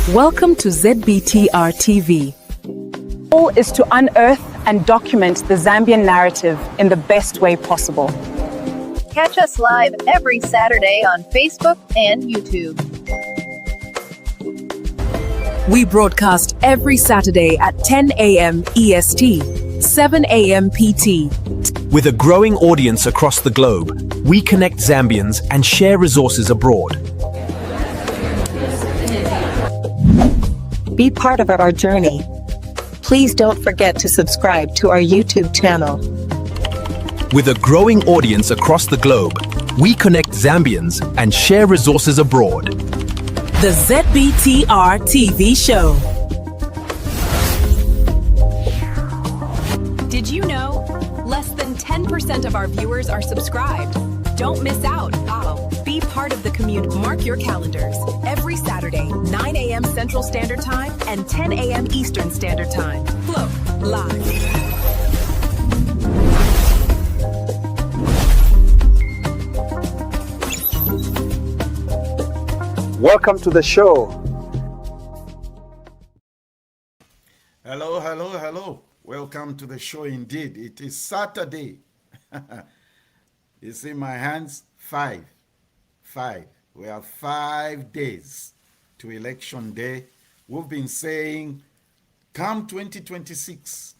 Welcome to ZBTR TV. The goal is to unearth and document the Zambian narrative in the best way possible. Catch us live every Saturday on Facebook and YouTube. We broadcast every Saturday at 10 a.m. EST, 7 a.m. PT. With a growing audience across the globe, we connect Zambians and share resources abroad. Be part of our journey. Please don't forget to subscribe to our YouTube channel. With a growing audience across the globe, we connect Zambians and share resources abroad. The ZBTR TV show. Did you know? Less than 10% of our viewers are subscribed. Don't miss out. Be part of the community. Mark your calendars. Every Saturday, 9 a.m. Central Standard Time and 10 a.m. Eastern Standard Time. Flow live. Welcome to the show. Hello, hello, hello. Welcome to the show indeed. It is Saturday. You see my hands? Five. We have 5 days to election day. We've been saying, come 2026,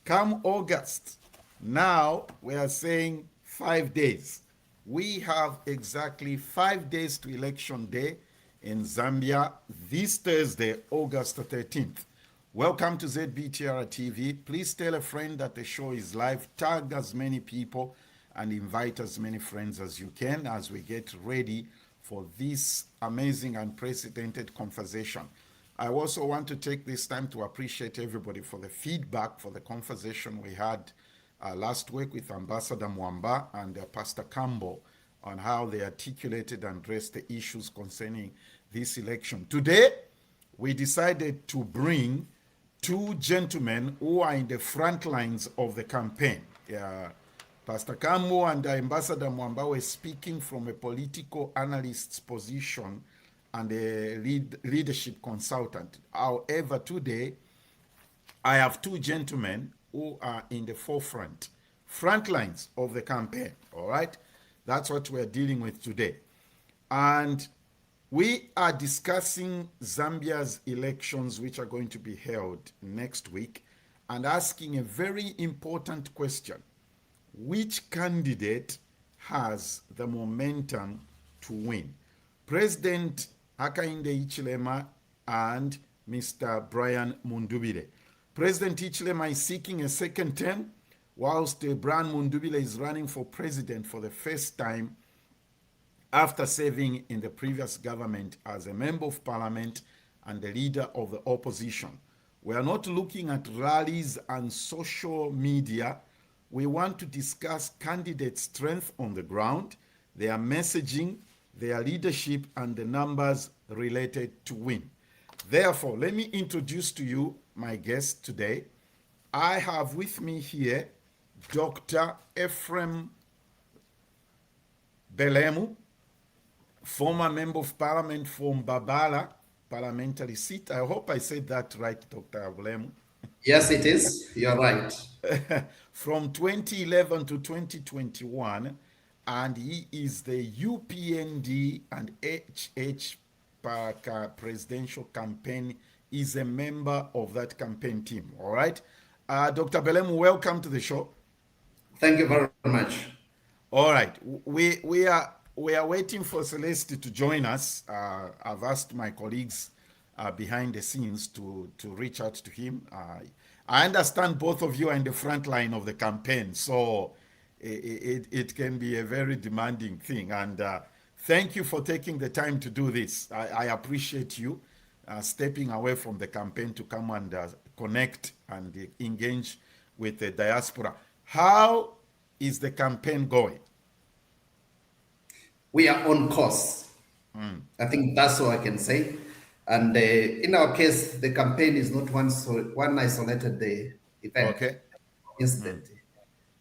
come August. Now we are saying 5 days. We have exactly 5 days to election day in Zambia this Thursday, August 13th. Welcome to ZBTR TV. Please tell a friend that the show is live. Tag as many people and invite as many friends as you can as we get ready for this amazing, unprecedented conversation. I also want to take this time to appreciate everybody for the feedback for the conversation we had last week with Ambassador Mwamba and Pastor Campbell on how they articulated and addressed the issues concerning this election. Today, we decided to bring two gentlemen who are in the front lines of the campaign. Pastor Campbell and Ambassador Mwamba were speaking from a political analyst's position and a leadership consultant. However, today, I have two gentlemen who are in the front lines of the campaign, all right? That's what we're dealing with today. And we are discussing Zambia's elections, which are going to be held next week, and asking a very important question. Which candidate has the momentum to win? President Hakainde Hichilema and Mr. Brian Mundubile. President Hichilema is seeking a second term, whilst Brian Mundubile is running for president for the first time after serving in the previous government as a member of parliament and the leader of the opposition. We are not looking at rallies and social media. We want to discuss candidates' strength on the ground, their messaging, their leadership, and the numbers related to win. Therefore, let me introduce to you my guest today. I have with me here Dr. Ephraim Belemu, former member of parliament from Babala parliamentary seat. I hope I said that right, Dr. Belemu. Yes, it is. You're right. From 2011 to 2021, and he is the UPND and HH presidential campaign. Is a member of that campaign team. All right. Dr. Belemu, welcome to the show. Thank you very much. All right. We are waiting for Celeste to join us. I've asked my colleagues behind the scenes to reach out to him. I understand both of you are in the front line of the campaign, so it can be a very demanding thing. And thank you for taking the time to do this. I appreciate you stepping away from the campaign to come and connect and engage with the diaspora. How is the campaign going? We are on course. I think that's all I can say. And in our case, the campaign is not one isolated event, incident.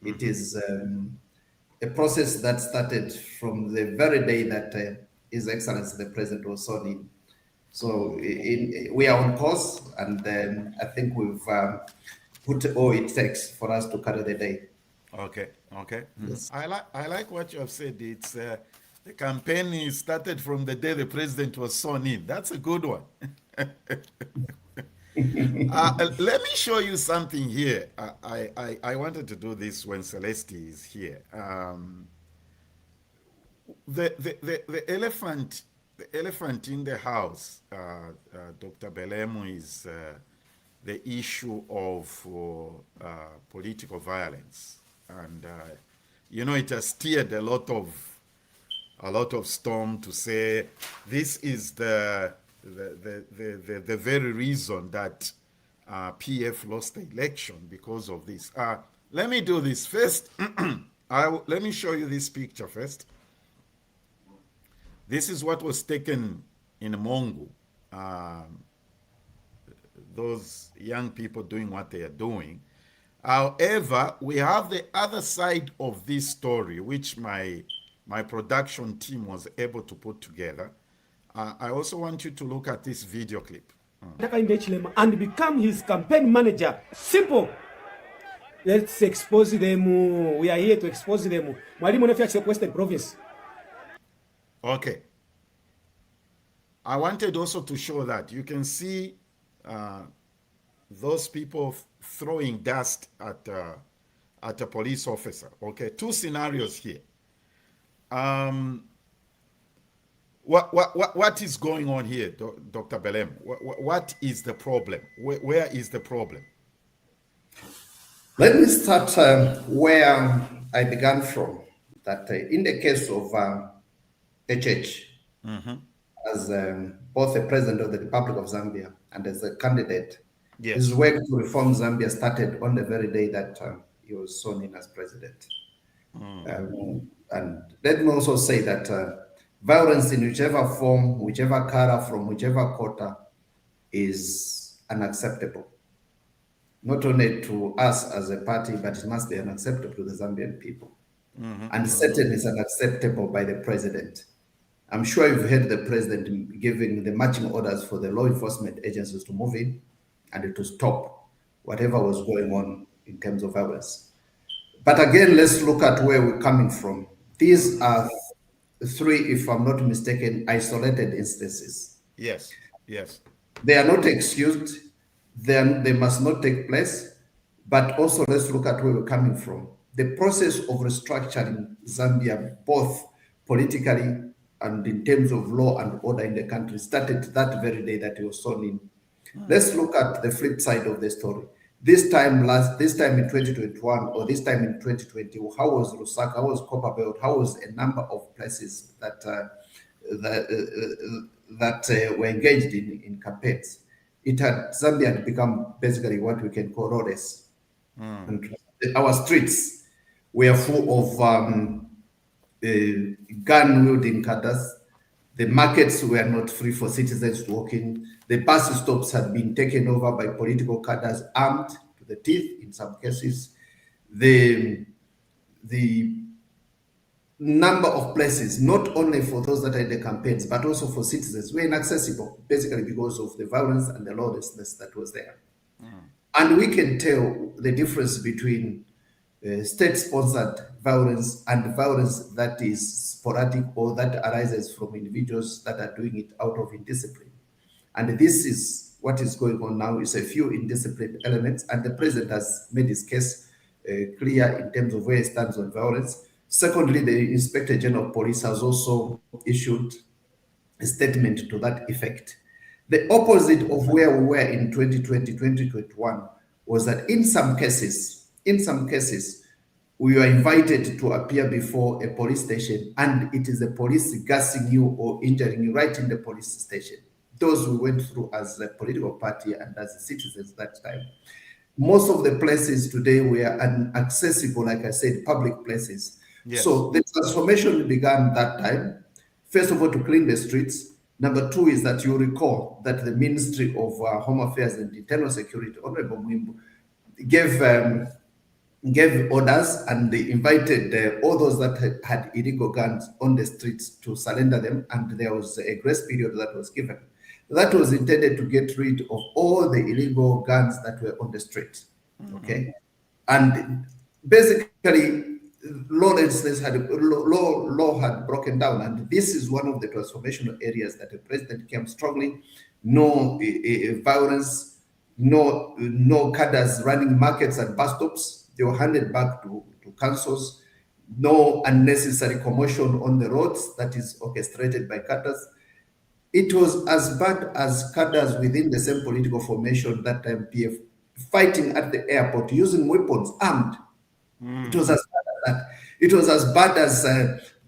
It is a process that started from the very day that His Excellency the President was sworn in. So we are on course, and I think we've put all it takes for us to carry the day. Okay. Yes. I like what you have said. It's the campaign started from the day the president was sworn in. That's a good one. Let me show you something here. I wanted to do this when Celeste is here. The elephant in the house, Dr. Belemu, is the issue of political violence, and it has stirred a lot of storm to say this is the very reason that PF lost the election because of this. Let me do this first. Let me show you this picture first. This is what was taken in Mongo. Those young people doing what they are doing. However, we have the other side of this story, which my production team was able to put together. I also want you to look at this video clip. And become his campaign manager. Simple. Let's expose them. We are here to expose them. Mwalimu Nefi Western Province. Okay. I wanted also to show that you can see those people throwing dust at a police officer. Okay, two scenarios here. What is going on here, Dr. Belemu? What is the problem? Where is the problem? Let me start where I began from. That in the case of HH, as both the president of the Republic of Zambia and as a candidate, his work to reform Zambia started on the very day that he was sworn in as president. And let me also say that violence in whichever form, whichever color, from whichever quarter is unacceptable. Not only to us as a party, but it must be unacceptable to the Zambian people. And certainly it's unacceptable by the president. I'm sure you've heard the president giving the marching orders for the law enforcement agencies to move in and to stop whatever was going on in terms of violence. But again, let's look at where we're coming from. These are three, if I'm not mistaken, isolated instances. Yes. They are not excused, then they must not take place, but also let's look at where we're coming from. The process of restructuring Zambia, both politically and in terms of law and order in the country, started that very day that he was sworn in. Let's look at the flip side of the story. This time in 2021 or this time in 2020, how was Lusaka, how was Copperbelt, how was a number of places that were engaged in campaigns? Zambia had become basically what we can call roads. And our streets were full of gun-wielding cadres. The markets were not free for citizens to walk in. The bus stops had been taken over by political cadres, armed to the teeth in some cases. The number of places, not only for those that are in the campaigns, but also for citizens, were inaccessible, basically because of the violence and the lawlessness that was there. And we can tell the difference between state-sponsored violence and violence that is sporadic or that arises from individuals that are doing it out of indiscipline. And this is what is going on now. Is a few indisciplined elements, and the president has made his case clear in terms of where he stands on violence. Secondly, the Inspector General of Police has also issued a statement to that effect. The opposite of where we were in 2020, 2021 was that in some cases, we were invited to appear before a police station, and it is the police gassing you or injuring you right in the police station. Those we went through as a political party and as citizens that time. Most of the places today were inaccessible, like I said, public places. Yes. So the transformation began that time. First of all, to clean the streets. Number two is that you recall that the Ministry of Home Affairs and Internal Security, Honorable Mwimbu, gave gave orders and they invited all those that had illegal guns on the streets to surrender them, and there was a grace period that was given. That was intended to get rid of all the illegal guns that were on the street. Okay, and basically, lawlessness law had broken down, and this is one of the transformational areas that the president came strongly. No violence, no cadres running markets and bus stops. They were handed back to councils. No unnecessary commotion on the roads that is orchestrated by cadres. It was as bad as cadres within the same political formation that time PF fighting at the airport using weapons armed. It was as bad as that. It was as bad as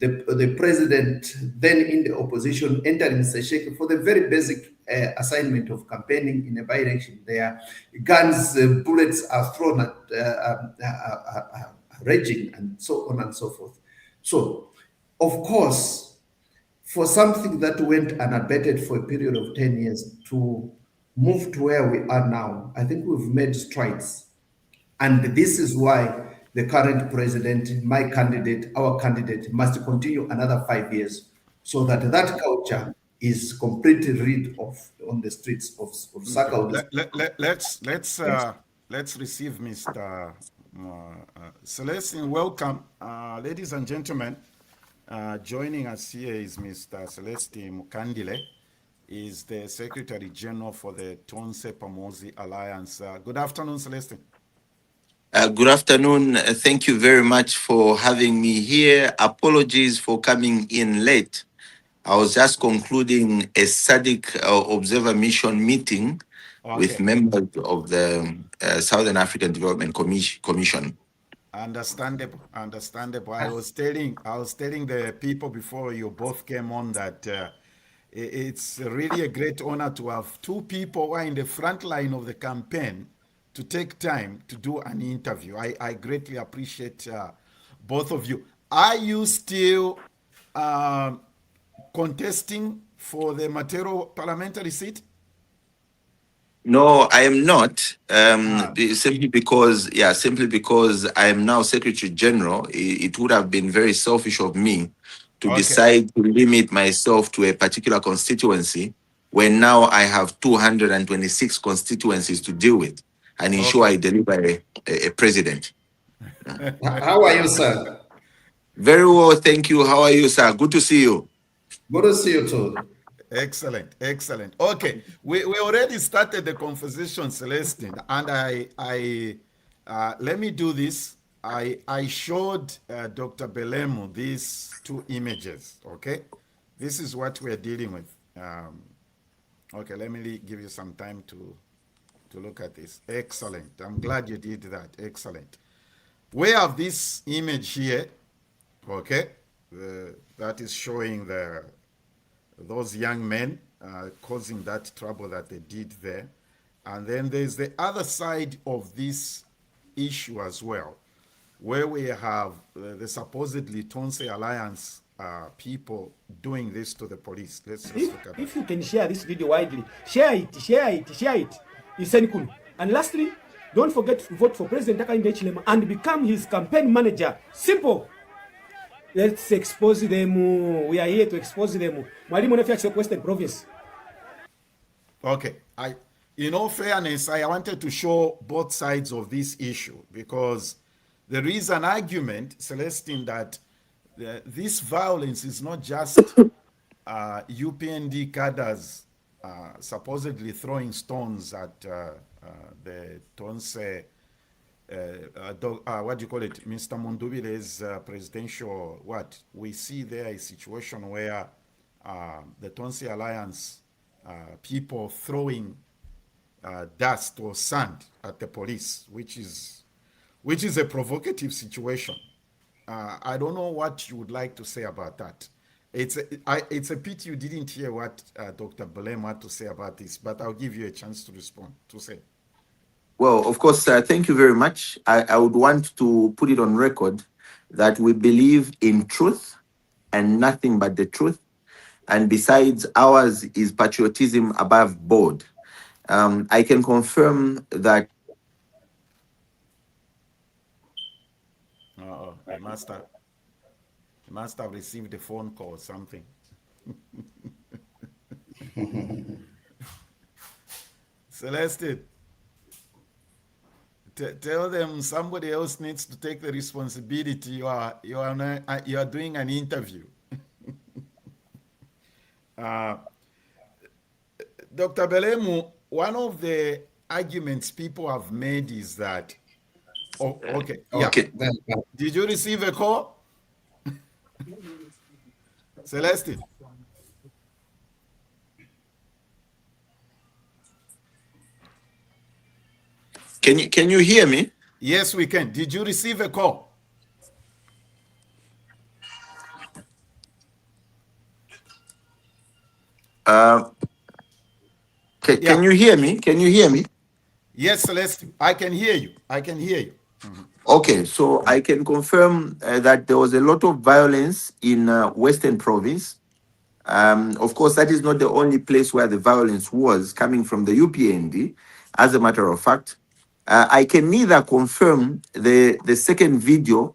the president then in the opposition entering Sesheke for the very basic assignment of campaigning in a by-election. There, guns, bullets are thrown at raging and so on and so forth. So, of course, for something that went unabated for a period of 10 years to move to where we are now, I think we've made strides. And this is why the current president, my candidate, our candidate, must continue another 5 years so that that culture is completely rid of on the streets of Saka. Let's receive Mr. Celestine. Welcome, ladies and gentlemen. Joining us here is Mr. Celestine Mukandila, is the Secretary General for the Tonse Pamosi Alliance. Good afternoon, Celestine. Good afternoon. Thank you very much for having me here. Apologies for coming in late. I was just concluding a SADC Observer Mission meeting with members of the Southern African Development Commission. Understandable. I was telling the people before you both came on that it's really a great honor to have two people who are in the front line of the campaign to take time to do an interview. I greatly appreciate both of you. Are you still contesting for the Matero parliamentary seat? No, I am not. Simply because I am now Secretary General. It would have been very selfish of me to decide to limit myself to a particular constituency when now I have 226 constituencies to deal with and ensure I deliver a president. How are you, sir? Very well, thank you. How are you, sir? Good to see you. Good to see you too. Excellent. Okay, we already started the conversation, Celestine, and I let me do this. I showed Dr. Belemu these two images. Okay, this is what we're dealing with. Okay, let me give you some time to look at this. Excellent. I'm glad you did that. Excellent. We have this image here. Okay, that is showing those young men causing that trouble that they did there. And then there's the other side of this issue as well, where we have the supposedly Tonse Alliance people doing this to the police. Let's look at that. If you can share this video widely, share it. And lastly, don't forget to vote for President Hakainde Hichilema and become his campaign manager. Simple. Let's expose them. We are here to expose them. Mwalimu Nefiax Western Province. Okay. In all fairness, I wanted to show both sides of this issue because there is an argument, Celestine, that this violence is not just UPND cadres supposedly throwing stones at the Tonse. What do you call it? Mr. Mundubile's presidential, we see there a situation where the Tonse Alliance people throwing dust or sand at the police, which is a provocative situation. I don't know what you would like to say about that. It's a pity you didn't hear what Dr. Belemu had to say about this, but I'll give you a chance to respond, to say. Well, of course, thank you very much. I would want to put it on record that we believe in truth and nothing but the truth. And besides, ours is patriotism above board. I can confirm that He must have received a phone call or something. Celestine, tell them somebody else needs to take the responsibility. You are doing an interview. Dr. Belemu, one of the arguments people have made is that, okay. Did you receive a call? Celestine? Can you hear me? Yes, we can. Did you receive a call? Can you hear me? Can you hear me? Yes, Celestine. I can hear you. Okay, so I can confirm that there was a lot of violence in Western Province. Of course, that is not the only place where the violence was coming from the UPND. As a matter of fact, I can neither confirm the second video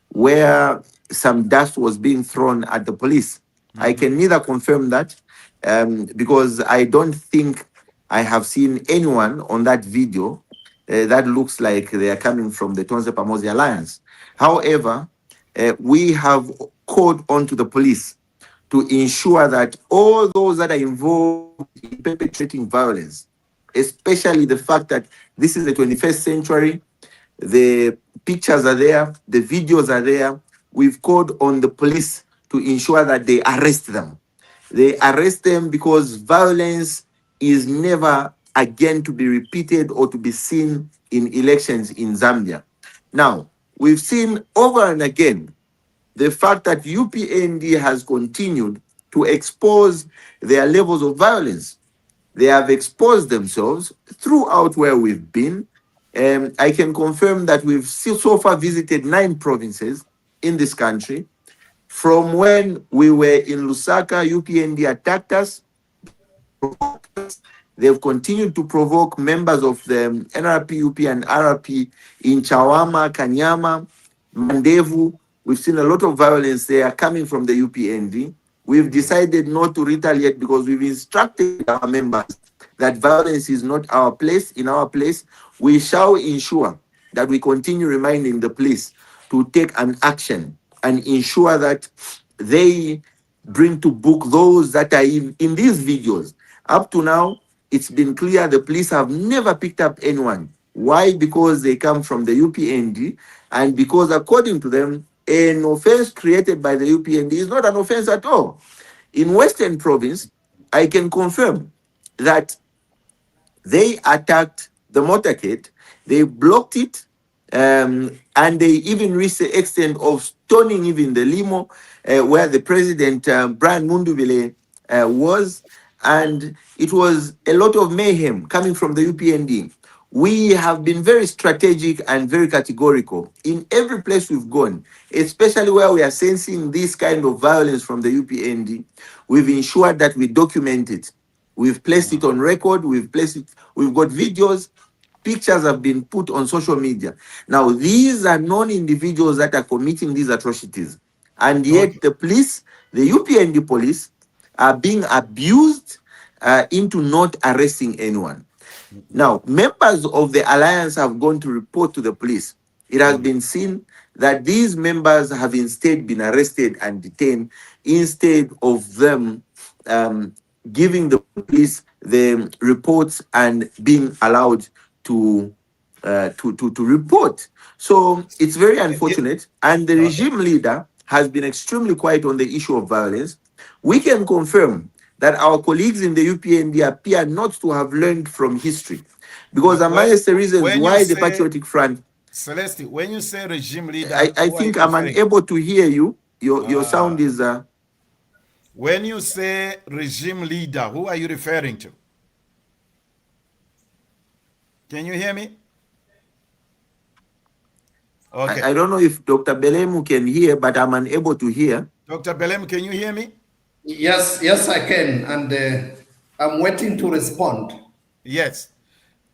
where some dust was being thrown at the police. I can neither confirm that because I don't think I have seen anyone on that video that looks like they are coming from the Tonse Pamosi Alliance. However, we have called on to the police to ensure that all those that are involved in perpetrating violence, especially the fact that this is the 21st century, the pictures are there, the videos are there, we've called on the police to ensure that they arrest them. They arrest them because violence is never again to be repeated or to be seen in elections in Zambia. Now, we've seen over and again the fact that UPND has continued to expose their levels of violence. They have exposed themselves throughout where we've been. I can confirm that we've so far visited 9 provinces in this country. From when we were in Lusaka, UPND attacked us. They've continued to provoke members of the NRP, UP, and RRP in Chawama, Kanyama, Mandevu. We've seen a lot of violence there coming from the UPND. We've decided not to retaliate because we've instructed our members that violence is not our place. In our place, we shall ensure that we continue reminding the police to take an action and ensure that they bring to book those that are in these videos. Up to now, it's been clear the police have never picked up anyone. Why? Because they come from the UPND, and because according to them, an offense created by the UPND is not an offense at all. In Western Province, I can confirm that they attacked the motorcade, they blocked it, and they even reached the extent of stoning even the limo where the president, Brian Mundubile, was. And it was a lot of mayhem coming from the UPND. We have been very strategic and very categorical in every place we've gone, especially where we are sensing this kind of violence from the UPND. We've ensured that we document it. We've placed it on record. We've got videos. Pictures have been put on social media. Now, these are known individuals that are committing these atrocities. And yet the police, the UPND police, are being abused into not arresting anyone. Now, members of the alliance have gone to report to the police. It has been seen that these members have instead been arrested and detained instead of them giving the police the reports and being allowed to report. So it's very unfortunate. And the regime leader has been extremely quiet on the issue of violence. We can confirm that our colleagues in the UPND appear not to have learned from history. Because amongst the reasons why the Patriotic Front... Celeste, when you say regime leader... I think I'm unable to hear you. Your sound is... When you say regime leader, who are you referring to? Can you hear me? Okay. I don't know if Dr. Belemu can hear, but I'm unable to hear. Dr. Belemu, can you hear me? Yes, I can, and I'm waiting to respond. Yes.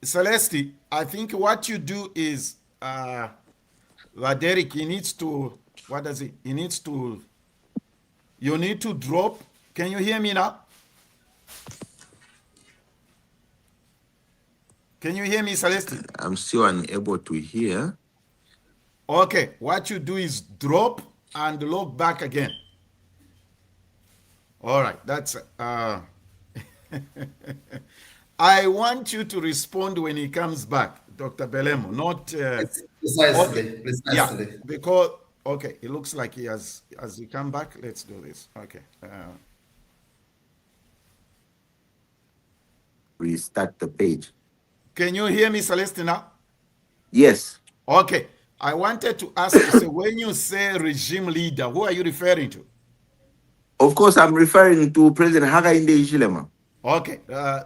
Celeste, I think what you do is, Derek, he needs to What does it? He needs to. You need to drop. Can you hear me now? Can you hear me, Celestine? I'm still unable to hear. Okay, what you do is drop and log back again. All right, that's I want you to respond when he comes back, Dr. Belemu, not precisely. Okay. Precisely. Yeah, because okay, it looks like he has he come back. Let's do this. Okay. Restart the page. Can you hear me, Celestine, now? Yes. Okay. I wanted to ask you, so when you say regime leader, who are you referring to? Of course, I'm referring to President Hakainde Hichilema. Okay,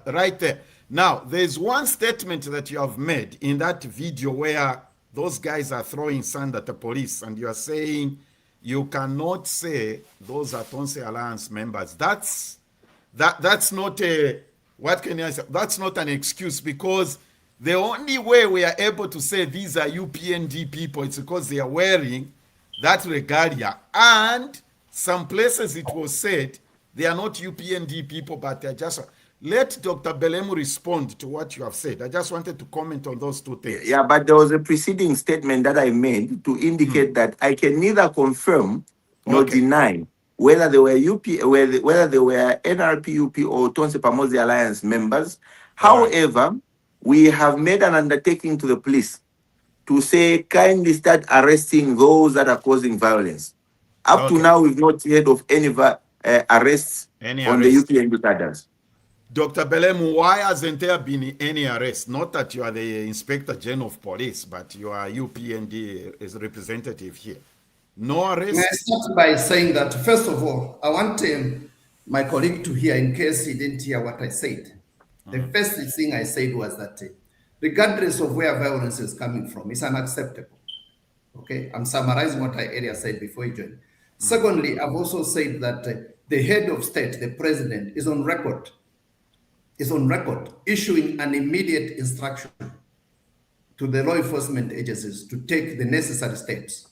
right there. Now, there's one statement that you have made in that video where those guys are throwing sand at the police, and you are saying you cannot say those are Tonse Alliance members. That's not a, what can I say? That's not an excuse, because the only way we are able to say these are UPND people is because they are wearing that regalia, and some places it was said they are not UPND people, but they're just. Let Dr. Belemu respond to what you have said. I just wanted to comment on those two things. Yeah, but there was a preceding statement that I made to indicate that I can neither confirm nor deny whether they were whether they were NRPUP or Tonse Pamosi Alliance members. However, we have made an undertaking to the police to say kindly start arresting those that are causing violence. Up to now, we've not heard of any arrests on the UPND cadres. Dr. Belemu, why hasn't there been any arrest? Not that you are the Inspector General of Police, but you are UPND as representative here. No arrest? May I start by saying that, first of all, I want my colleague to hear, in case he didn't hear what I said. The first thing I said was that regardless of where violence is coming from, it's unacceptable. Okay, I'm summarizing what I earlier said before you joined. Secondly, I've also said that the head of state, the president, is on record issuing an immediate instruction to the law enforcement agencies to take the necessary steps.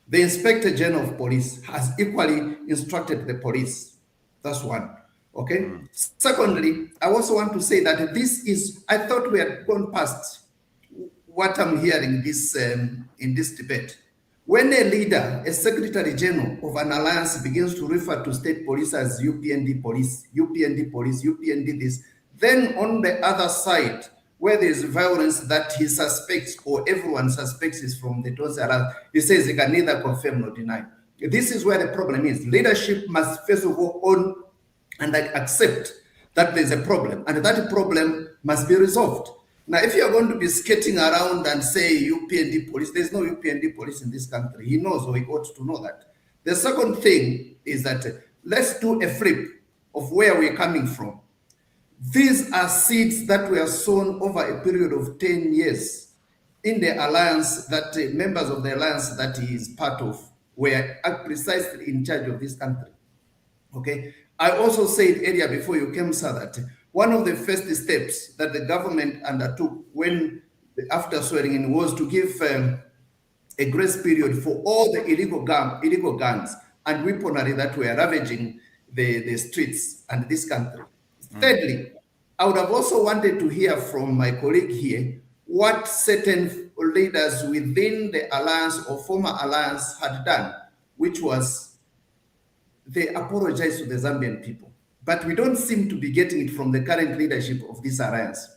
The Inspector General of Police has equally instructed the police. That's one. Okay. Secondly, I also want to say that this is, I thought we had gone past what I'm hearing this in this debate. When a leader, a secretary general of an alliance begins to refer to state police as UPND police, UPND police, UPND this, then on the other side, where there is violence that he suspects or everyone suspects is from the Tonse Alliance, he says he can neither confirm nor deny. This is where the problem is. Leadership must first of all own and accept that there's a problem, and that problem must be resolved. Now, if you're going to be skating around and say UPND police, there's no UPND police in this country. He knows, or he ought to know that. The second thing is that let's do a flip of where we're coming from. These are seeds that were sown over a period of 10 years in the alliance that members of the alliance that he is part of were precisely in charge of this country. Okay. I also said earlier before you came, sir, that one of the first steps that the government undertook when after swearing in was to give a grace period for all the illegal guns and weaponry that were ravaging the streets and this country. Thirdly, I would have also wanted to hear from my colleague here what certain leaders within the alliance or former alliance had done, which was they apologized to the Zambian people. But we don't seem to be getting it from the current leadership of this alliance.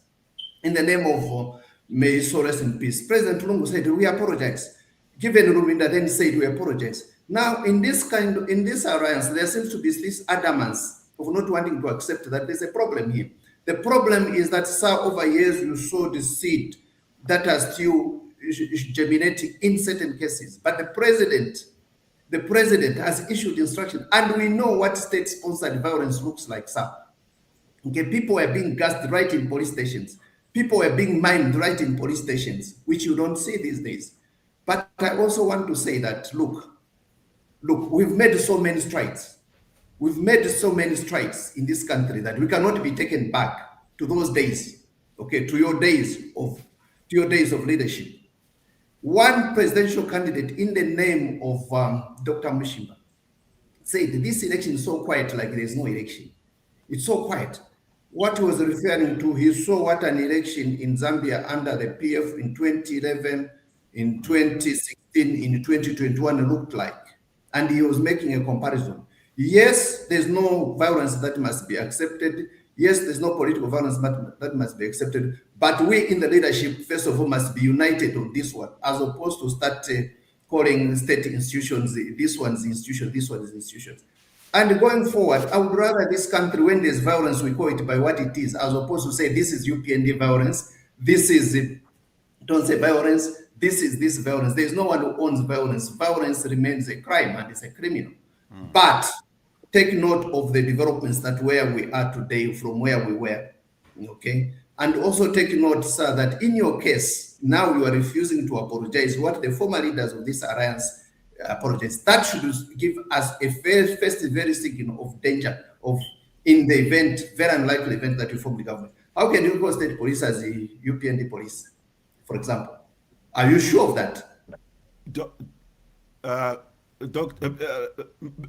In the name of may his soul rest in peace, President Lungu said, we apologize. Given Ruminda then said, we apologize. Now, in this alliance, there seems to be this adamance of not wanting to accept that there's a problem here. The problem is that, sir, over years you saw the seed that are still germinating in certain cases. But the president has issued instruction, and we know what state-sponsored violence looks like, sir. Okay, people are being gassed right in police stations. People are being mined right in police stations, which you don't see these days. But I also want to say that, look, we've made so many strides. We've made so many strides in this country that we cannot be taken back to those days, okay, to your days of leadership. One presidential candidate in the name of Dr. Mushimba said this election is so quiet, like there's no election. It's so quiet. What he was referring to, he saw what an election in Zambia under the PF in 2011, in 2016, in 2021 looked like. And he was making a comparison. Yes, there's no violence that must be accepted. Yes, there's no political violence that must be accepted. But we in the leadership, first of all, must be united on this one, as opposed to start calling state institutions, this one's institution, this one is institutions. And going forward, I would rather this country, when there's violence, we call it by what it is, as opposed to say this is UPND violence, this is, don't say violence, this is this violence. There's no one who owns violence. Violence remains a crime and it's a criminal. But take note of the developments that where we are today from where we were, okay? And also take note, sir, that in your case, now you are refusing to apologize. What the former leaders of this alliance apologize. That should give us a first very signal of danger of in the event, very unlikely event that you form the government. How can you call state police as the UPND police, for example? Are you sure of that?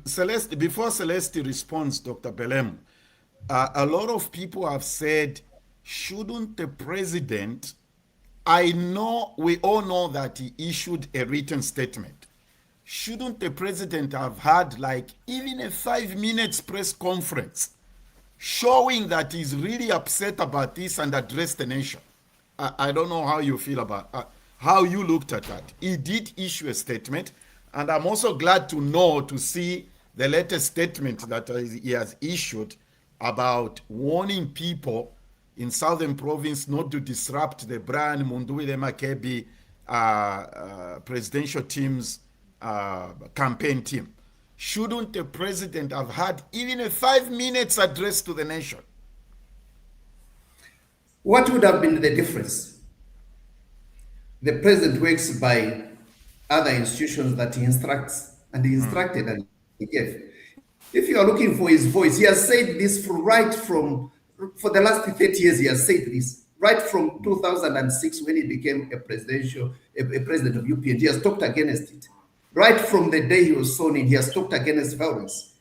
Celeste, before Celeste responds, Dr. Belemu, a lot of people have said, shouldn't the president, I know, we all know that he issued a written statement. Shouldn't the president have had like even a 5 minutes press conference showing that he's really upset about this and address the nation? I don't know how you feel about how you looked at that. He did issue a statement, and I'm also glad to see the latest statement that he has issued about warning people in Southern Province not to disrupt the Brian Munduwile Makebi presidential team's campaign team. Shouldn't the president have had even a 5 minutes address to the nation? What would have been the difference? The president works by other institutions that he instructs, and he instructed and he gave. If you are looking for his voice, he has said this for the last 30 years, he has said this. Right from 2006, when he became a president of UPND, he has talked against it. Right from the day he was sworn in, he has talked against violence.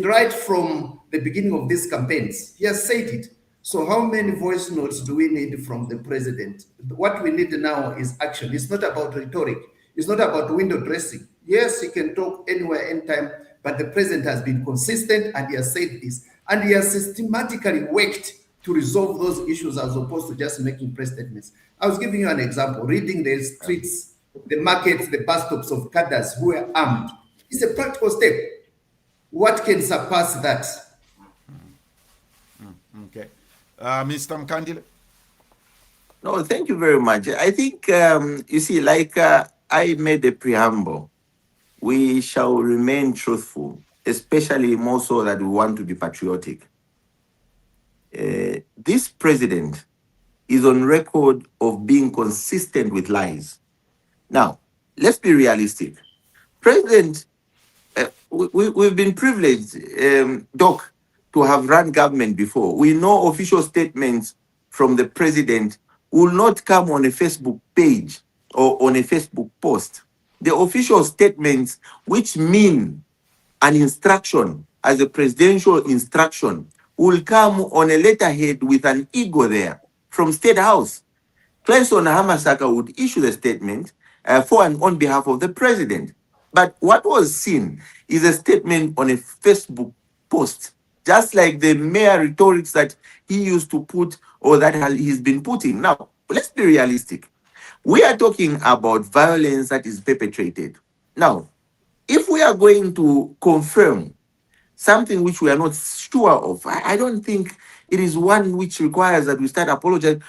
Right from the beginning of these campaigns, he has said it. So how many voice notes do we need from the president? What we need now is action. It's not about rhetoric. It's not about window dressing. Yes, he can talk anywhere, anytime, but the president has been consistent and he has said this. And he has systematically worked to resolve those issues as opposed to just making press statements. I was giving you an example, reading the streets, the markets, the bus stops of cadres who were armed. It's a practical step. What can surpass that? Okay. Mr. Mukandila? No, thank you very much. I think, you see, like I made a preamble, we shall remain truthful, especially more so that we want to be patriotic. This president is on record of being consistent with lies. Now, let's be realistic. President, we've been privileged, Doc, to have run government before. We know official statements from the president will not come on a Facebook page or on a Facebook post. The official statements, which mean an instruction as a presidential instruction, will come on a letterhead with an ego there from State House. Clayson Hamasaka would issue the statement for and on behalf of the president. But what was seen is a statement on a Facebook post, just like the mere rhetorics that he used to put or that he's been putting. Now, let's be realistic. We are talking about violence that is perpetrated. Now, if we are going to confirm something which we are not sure of, I don't think it is one which requires that we start apologizing.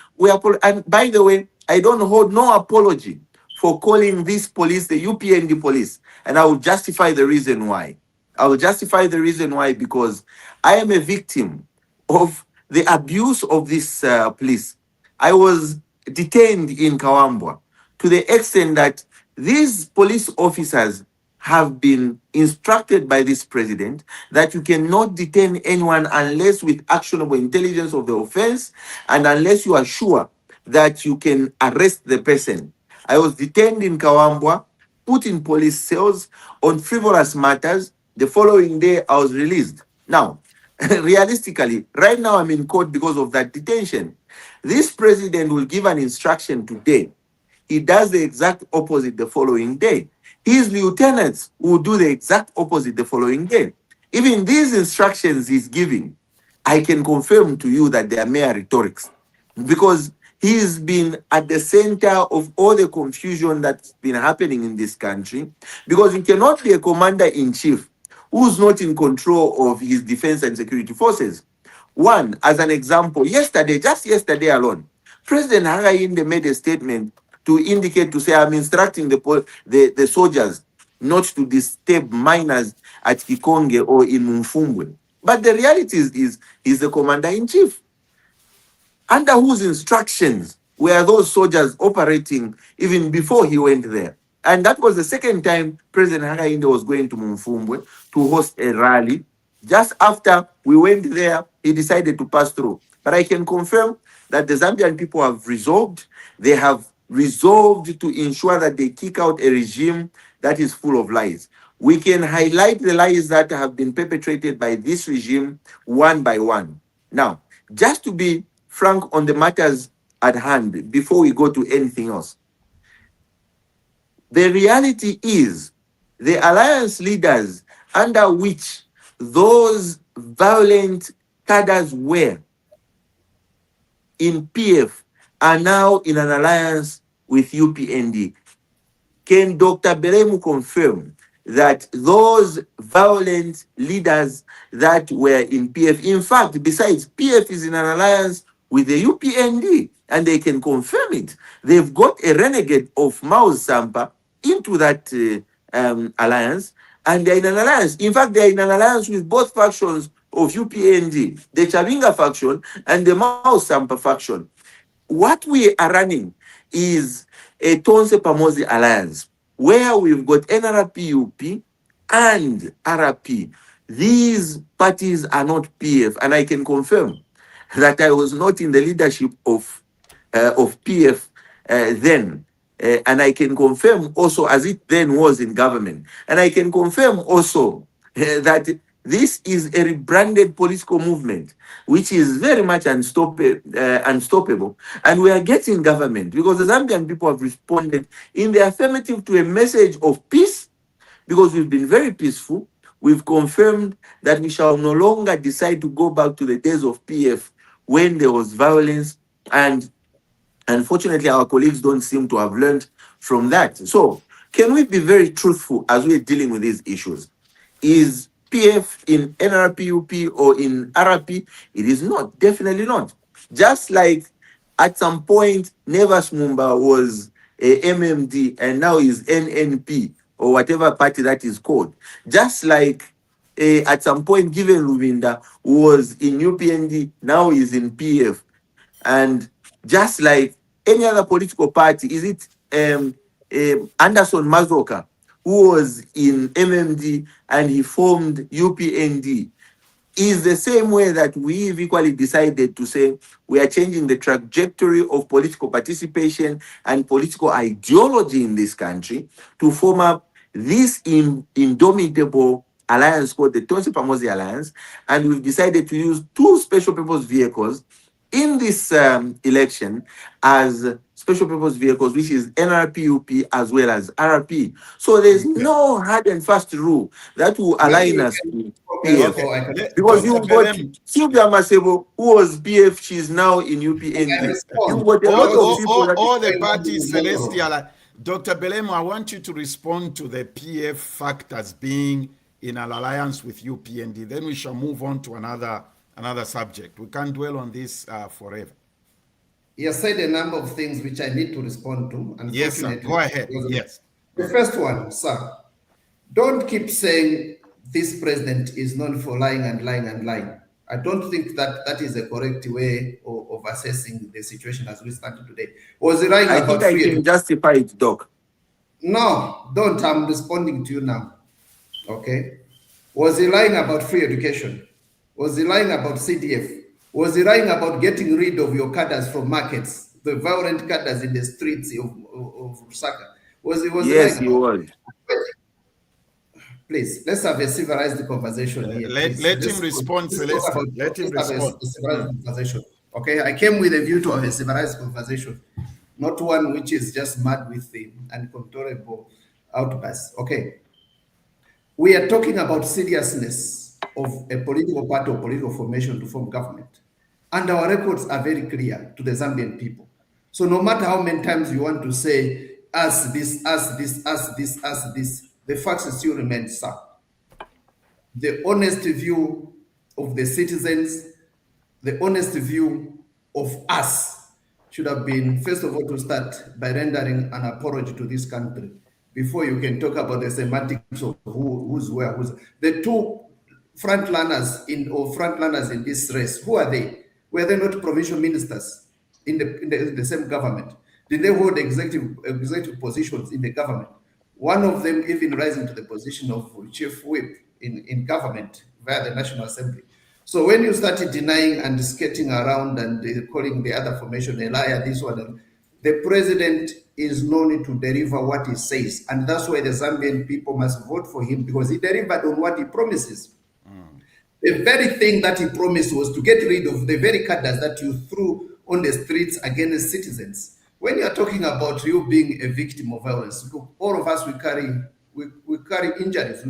And by the way, I don't hold no apology for calling this police the UPND police. And I will justify the reason why. I will justify the reason why because I am a victim of the abuse of this police. I was detained in Kawambwa to the extent that these police officers have been instructed by this president that you cannot detain anyone unless with actionable intelligence of the offense and unless you are sure that you can arrest the person. I was detained in Kawambwa, put in police cells on frivolous matters. The following day, I was released. Now, realistically, right now I'm in court because of that detention. This president will give an instruction today. He does the exact opposite the following day. His lieutenants will do the exact opposite the following day. Even these instructions he's giving, I can confirm to you that they are mere rhetorics, because he's been at the center of all the confusion that's been happening in this country, because you cannot be a commander-in-chief who's not in control of his defense and security forces. One, as an example, just yesterday alone, President Hakainde made a statement to indicate, to say, I'm instructing the soldiers not to disturb miners at Kikonge or in Mumfumbwe. But the reality is he's the commander-in-chief. Under whose instructions were those soldiers operating even before he went there? And that was the second time President Hakainde was going to Mumfumbwe to host a rally. Just after we went there, he decided to pass through. But I can confirm that the Zambian people have resolved. They have resolved to ensure that they kick out a regime that is full of lies. We can highlight the lies that have been perpetrated by this regime one by one. Now, just to be frank on the matters at hand, before we go to anything else, the reality is the alliance leaders under which those violent cadres were in PF are now in an alliance with UPND. Can Dr. Belemu confirm that those violent leaders that were in PF, in fact, besides, PF is in an alliance with the UPND, and they can confirm it. They've got a renegade of Mao Sampa into that alliance, and they're in an alliance. In fact, they're in an alliance with both factions of UPND, the Chavinga faction and the Mao Sampa faction. What we are running is a Tonse Pamosi alliance, where we've got NRP-UP and RP. These parties are not PF, and I can confirm that I was not in the leadership of PF then. And I can confirm also, as it then was in government, and I can confirm also that this is a rebranded political movement, which is very much unstoppable. And we are getting government because the Zambian people have responded in the affirmative to a message of peace, because we've been very peaceful. We've confirmed that we shall no longer decide to go back to the days of PF when there was violence, and unfortunately, our colleagues don't seem to have learned from that. So, can we be very truthful as we're dealing with these issues? Is PF in NRP-UP or in RP? It is not, definitely not. Just like at some point, Nevas Mumba was a MMD and now is NNP or whatever party that is called. Just like at some point, Given Luvinda was in UPND, now is in PF. And just like any other political party, is it Anderson Mazoka, who was in MMD and he formed UPND, is the same way that we've equally decided to say we are changing the trajectory of political participation and political ideology in this country to form up this indomitable alliance called the Tonse Pamosi Alliance, and we've decided to use two special purpose vehicles in this election as special purpose vehicles, which is NRP-UP as well as RP. So there's no hard and fast rule that will align us with PF. Because you've got Sylvia Masebo, who was PF, she's now in UPND. You've got a lot of people all the parties celestial. Dr. Belemu, I want you to respond to the PF fact as being in an alliance with UPND. Then we shall move on to another subject. We can't dwell on this forever. He has said a number of things which I need to respond to. Yes, sir. Go ahead. Yes. The first one, sir, don't keep saying this president is known for lying and lying and lying. I don't think that is a correct way of assessing the situation as we stand today. Was he lying about free education? I can justify it, Doc. No, don't. I'm responding to you now. Okay. Was he lying about free education? Was he lying about CDF? Was he lying about getting rid of your cadres from markets, the violent cadres in the streets of Lusaka. Was he Yes, lying he about? was. Please, let's have a civilized conversation here. Let him respond, Celestine. Let him respond. A civilized conversation. Okay, I came with a view to have a civilized conversation, not one which is just mad with the uncontrollable outbursts. Okay, we are talking about seriousness of a political party or political formation to form government, and our records are very clear to the Zambian people. So no matter how many times you want to say us this, us this, us this, us this, the facts still remain, sir. The honest view of the citizens, the honest view of us should have been, first of all, to start by rendering an apology to this country before you can talk about the semantics of who's where, who's. The two frontrunners in this race, who are they? Were they not provincial ministers in the same government? Did they hold executive positions in the government? One of them even rising to the position of chief whip in government via the National Assembly. So when you started denying and skating around and calling the other formation a liar, this one, the president is known to deliver what he says. And that's why the Zambian people must vote for him, because he delivered on what he promises. The very thing that he promised was to get rid of the very cadres that you threw on the streets against citizens. When you are talking about you being a victim of violence, look, all of us, we carry injuries,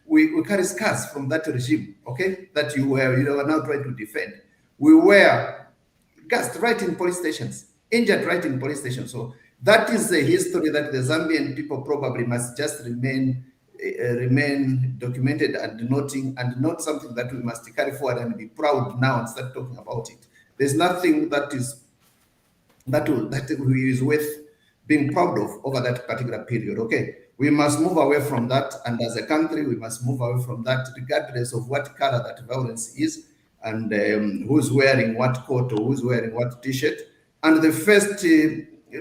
we carry scars from that regime, okay, that you are now trying to defend. We were gassed right in police stations, injured right in police stations. So that is the history that the Zambian people probably must just remain documented and noting, and not something that we must carry forward and be proud now and start talking about it. There's nothing that is worth being proud of over that particular period. Okay, we must move away from that, and as a country, we must move away from that, regardless of what color that violence is, and who's wearing what coat or who's wearing what T-shirt. And the first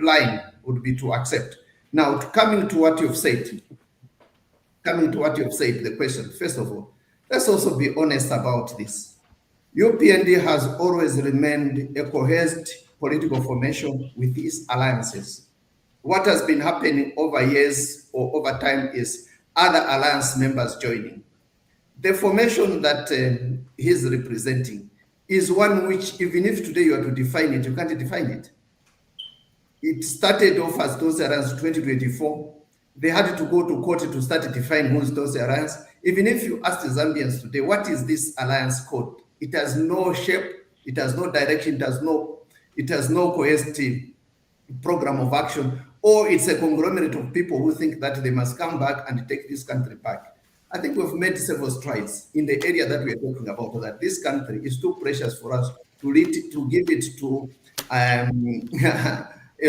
line would be to accept. Now, coming to what you've said, the question, first of all, let's also be honest about this. UPND has always remained a cohesed political formation with its alliances. What has been happening over years or over time is other alliance members joining. The formation that he's representing is one which, even if today you are to define it, you can't define it. It started off as those alliance 2024. They had to go to court to start defining who's those alliance. Even if you ask the Zambians today, what is this alliance called? It has no shape, it has no direction, it has no cohesive program of action, or it's a conglomerate of people who think that they must come back and take this country back. I think we've made several strides in the area that we are talking about, that this country is too precious for us to give it to a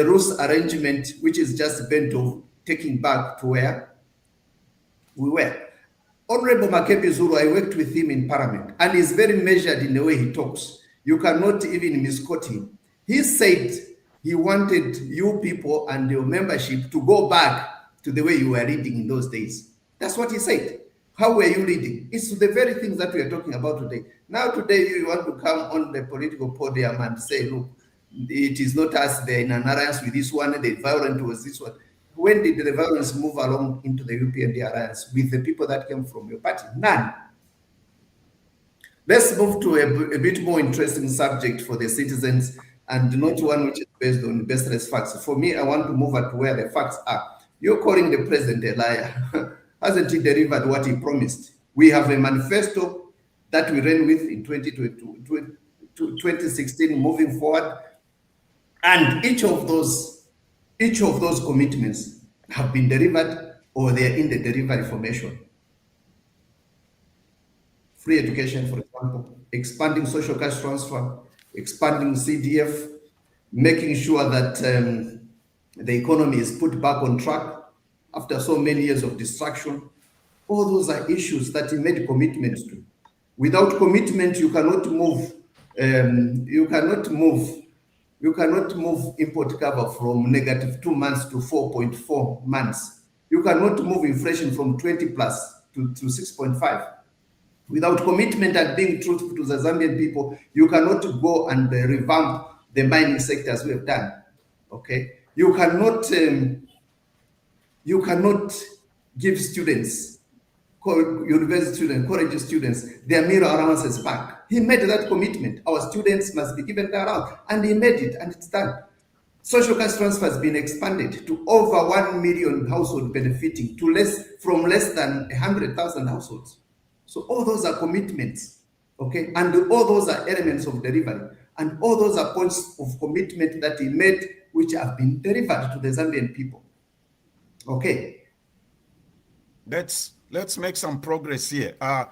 rules arrangement which is just bent of taking back to where we were. Honorable Makepe Zulu, I worked with him in Parliament, and he's very measured in the way he talks. You cannot even misquote him. He said he wanted you people and your membership to go back to the way you were reading in those days. That's what he said. How were you reading? It's the very things that we are talking about today. Now today you want to come on the political podium and say, look, it is not us, they're in an alliance with this one, the violent was this one. When did the violence move along into the UPND alliance with the people that came from your party? None. Let's move to a bit more interesting subject for the citizens, and not one which is based on baseless facts. For me, I want to move at where the facts are. You're calling the president a liar. Hasn't he delivered what he promised? We have a manifesto that we ran with in 2016 moving forward, and each of those commitments have been delivered, or they are in the delivery formation. Free education, for example, expanding social cash transfer, expanding CDF, making sure that the economy is put back on track after so many years of distraction. All those are issues that he made commitments to. Without commitment, you cannot move. You cannot move import cover from -2 months to 4.4 months. You cannot move inflation from 20 plus to 6.5. Without commitment and being truthful to the Zambian people, you cannot go and revamp the mining sector as we have done. Okay, You cannot give students, university students, college students, their meal allowances back. He made that commitment. Our students must be given that out, and he made it, and it's done. Social cash transfer has been expanded to over 1 million households benefiting from less than 100,000 households. So all those are commitments, okay? And all those are elements of delivery. And all those are points of commitment that he made, which have been delivered to the Zambian people. Okay. Let's make some progress here. I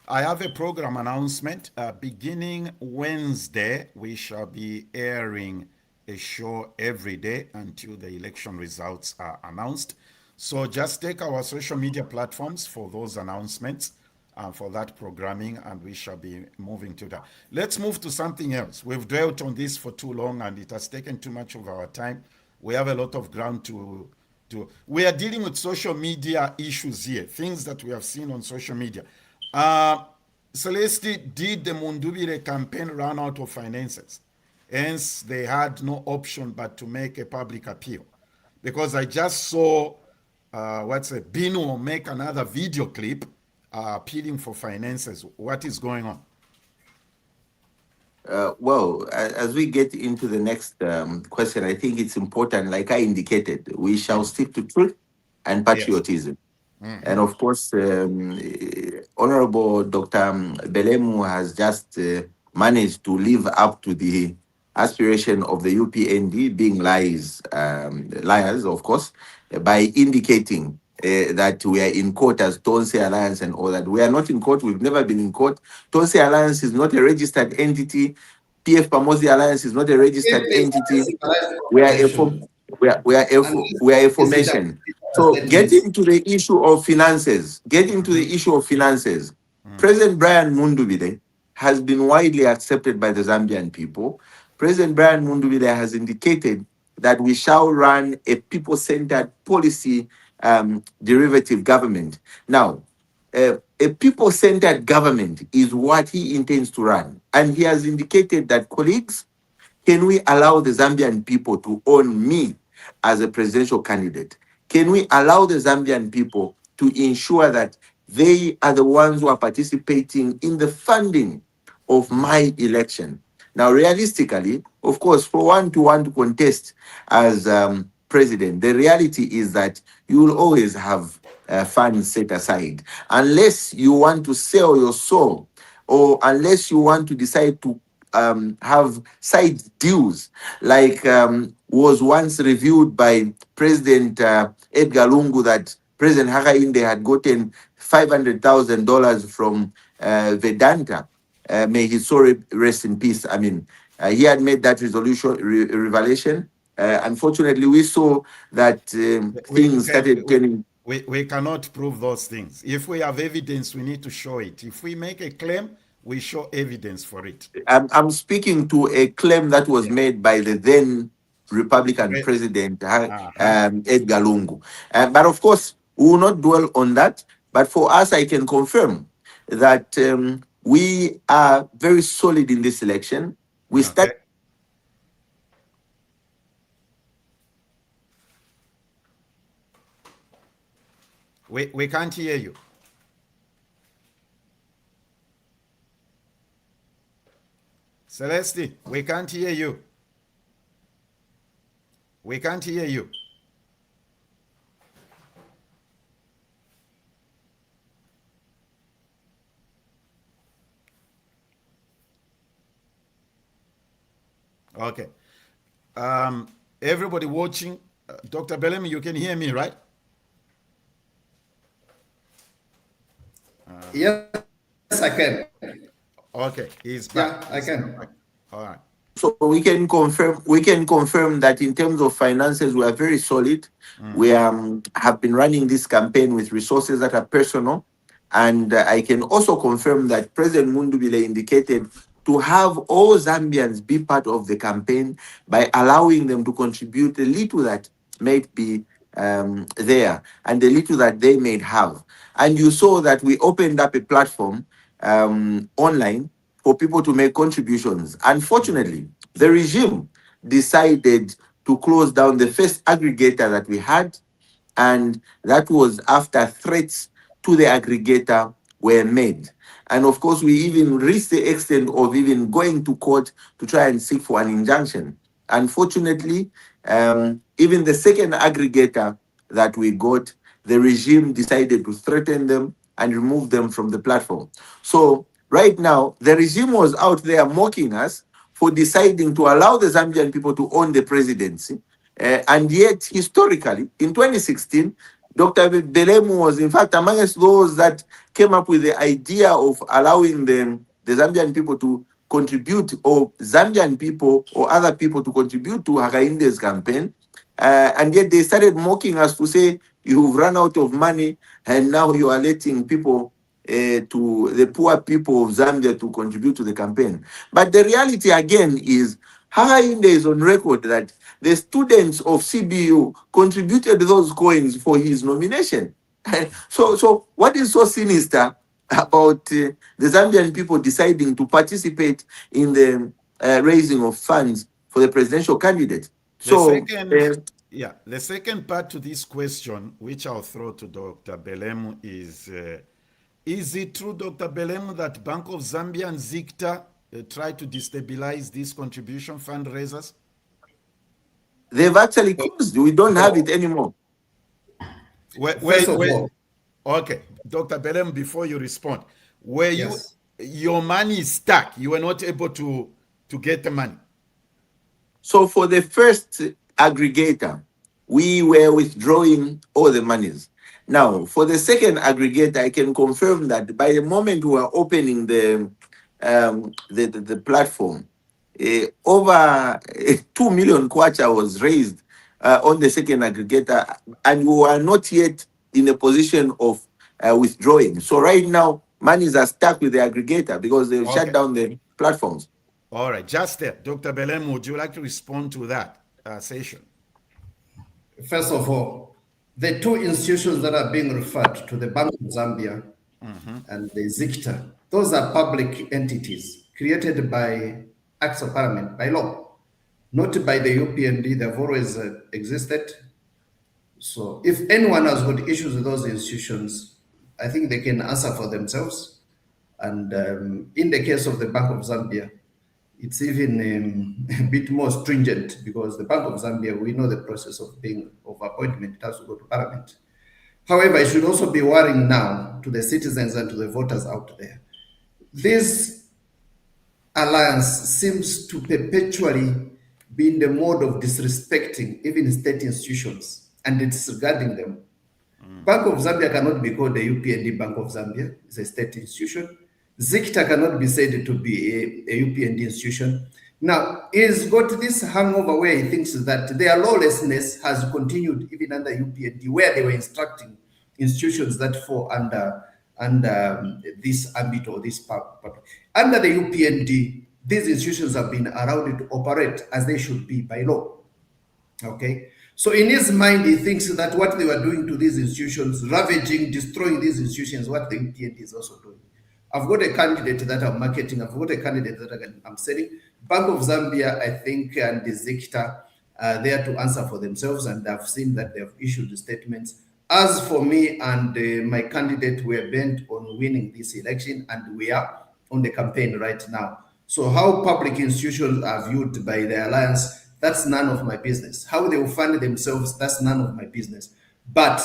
have a program announcement. Beginning Wednesday, we shall be airing a show every day until the election results are announced. So just take our social media platforms for those announcements, for that programming, and we shall be moving to that. Let's move to something else. We've dwelt on this for too long, and it has taken too much of our time. We have a lot of ground to we are dealing with social media issues here, things that we have seen on social media. Celeste, did the Mundubile campaign run out of finances? Hence, they had no option but to make a public appeal. Because I just saw, Bino make another video clip appealing for finances. What is going on? Well, as we get into the next question, I think it's important, like I indicated, we shall stick to truth and patriotism. Yes. And of course, Honorable Dr. Belemu has just managed to live up to the aspiration of the UPND, being liars, of course, by indicating that we are in court as Tonse Alliance and all that. We are not in court. We've never been in court. Tonse Alliance is not a registered entity. PF Pamosi Alliance is not a registered entity. We are a formation. So getting to the issue of finances, President Brian Mundubile has been widely accepted by the Zambian people. President Brian Mundubile has indicated that we shall run a people-centered policy derivative government. Now, a people-centered government is what he intends to run. And he has indicated that, colleagues, can we allow the Zambian people to own me as a presidential candidate? Can we allow the Zambian people to ensure that they are the ones who are participating in the funding of my election? Now, realistically, of course, for one to want to contest as president, the reality is that you will always have funds set aside. Unless you want to sell your soul, or unless you want to decide to have side deals, like was once reviewed by President Edgar Lungu, that President Hakainde had gotten $500,000 from Vedanta. May his soul rest in peace. I mean, he had made that revelation. Unfortunately, we saw that things started turning. We cannot prove those things. If we have evidence, we need to show it. If we make a claim, we show evidence for it. I'm speaking to a claim that was made by the then Republican President Edgar Lungu. But of course, we will not dwell on that. But for us, I can confirm that we are very solid in this election. We start. We can't hear you. Celeste, we can't hear you. We can't hear you. Okay. Everybody watching, Dr. Belemu, you can hear me, right? Yes, I can. Okay, he's back. Yeah, I can. All right. So we can confirm that in terms of finances, we are very solid. We have been running this campaign with resources that are personal. And I can also confirm that President Mundubile indicated to have all Zambians be part of the campaign by allowing them to contribute a little that may be there and the little that they may have. And you saw that we opened up a platform online for people to make contributions. Unfortunately, the regime decided to close down the first aggregator that we had, and that was after threats to the aggregator were made. And of course, we even reached the extent of even going to court to try and seek for an injunction. Unfortunately, even the second aggregator that we got, the regime decided to threaten them and remove them from the platform. So right now, the regime was out there mocking us for deciding to allow the Zambian people to own the presidency. And yet, historically, in 2016, Dr. Belemu was, in fact, amongst those that came up with the idea of allowing the Zambian people to contribute, or Zambian people or other people to contribute to Hakainde's campaign. And yet they started mocking us to say, you've run out of money and now you are letting people, to the poor people of Zambia, to contribute to the campaign. But the reality again is, Hakainde is on record that the students of CBU contributed those coins for his nomination. So what is so sinister about the Zambian people deciding to participate in the raising of funds for the presidential candidate? The second part to this question, which I'll throw to Dr. Belemu, is it true, Dr. Belemu, that Bank of Zambia and ZICTA try to destabilize these contribution fundraisers? They've actually closed. We don't have it anymore. Wait. Okay, Dr. Belem, before you respond, your money is stuck. You were not able to get the money. So for the first aggregator, we were withdrawing all the monies. Now, for the second aggregator, I can confirm that by the moment we were opening the platform, over 2 million kwacha was raised on the second aggregator, and we were not yet in a position of withdrawing. So right now, monies are stuck with the aggregator because they've shut down the platforms. All right, just there. Dr. Belemu, would you like to respond to that session? First of all, the two institutions that are being referred to, the Bank of Zambia and the ZICTA, those are public entities created by acts of parliament, by law, not by the UPND. They've always existed. So if anyone has got issues with those institutions, I think they can answer for themselves. And in the case of the Bank of Zambia, it's even a bit more stringent, because the Bank of Zambia, we know the process of appointment, it has to go to parliament. However, it should also be worrying now to the citizens and to the voters out there. This alliance seems to perpetually be in the mode of disrespecting even state institutions and disregarding them. Bank of Zambia cannot be called the UPND Bank of Zambia. It's a state institution. ZICTA cannot be said to be a UPND institution. Now, he's got this hangover where he thinks that their lawlessness has continued even under UPND, where they were instructing institutions that fall under this ambit or this part. Under the UPND, these institutions have been allowed to operate as they should be by law. Okay? So in his mind, he thinks that what they were doing to these institutions, ravaging, destroying these institutions, what the UPND is also doing. I've got a candidate that I'm marketing. I've got a candidate that I'm selling. Bank of Zambia, I think, and the ZICTA are there to answer for themselves, and I've seen that they've issued statements. As for me and my candidate, we're bent on winning this election, and we are on the campaign right now. So how public institutions are viewed by the alliance, that's none of my business. How they will fund themselves, that's none of my business. But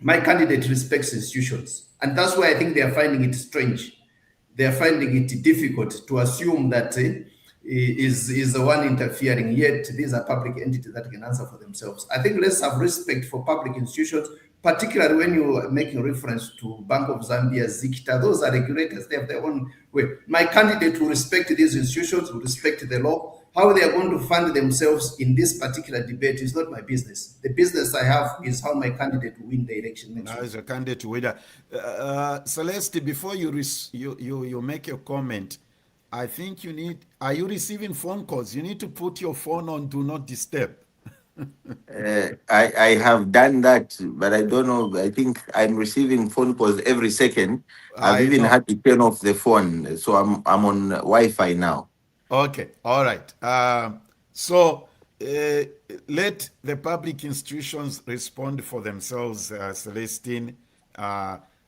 my candidate respects institutions. And that's why I think they are finding it strange. They are finding it difficult to assume that is the one interfering, yet these are public entities that can answer for themselves. I think let's have respect for public institutions, particularly when you're making reference to Bank of Zambia, ZICTA. Those are regulators. They have their own way. My candidate will respect these institutions, will respect the law. How they are going to fund themselves in this particular debate is not my business. The business I have is how my candidate will win the election next week. As a candidate winner. Celeste, before you make your comment, I think are you receiving phone calls? You need to put your phone on Do Not Disturb. I have done that, but I don't know. I think I'm receiving phone calls every second. I've even had to turn off the phone. So I'm on Wi-Fi now. Okay, all right. So let the public institutions respond for themselves, Celestine.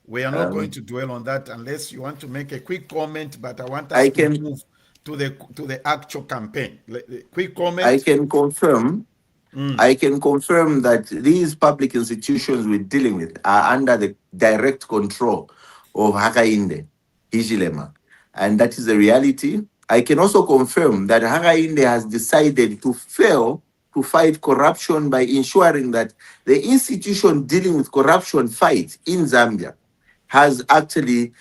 We are not going to dwell on that unless you want to make a quick comment, but I want us to move to the actual campaign. Quick comment. I can confirm that these public institutions we're dealing with are under the direct control of Hakainde Hichilema, and that is the reality. I can also confirm that Hakainde has decided to fail to fight corruption by ensuring that the institution dealing with corruption fight in Zambia has actually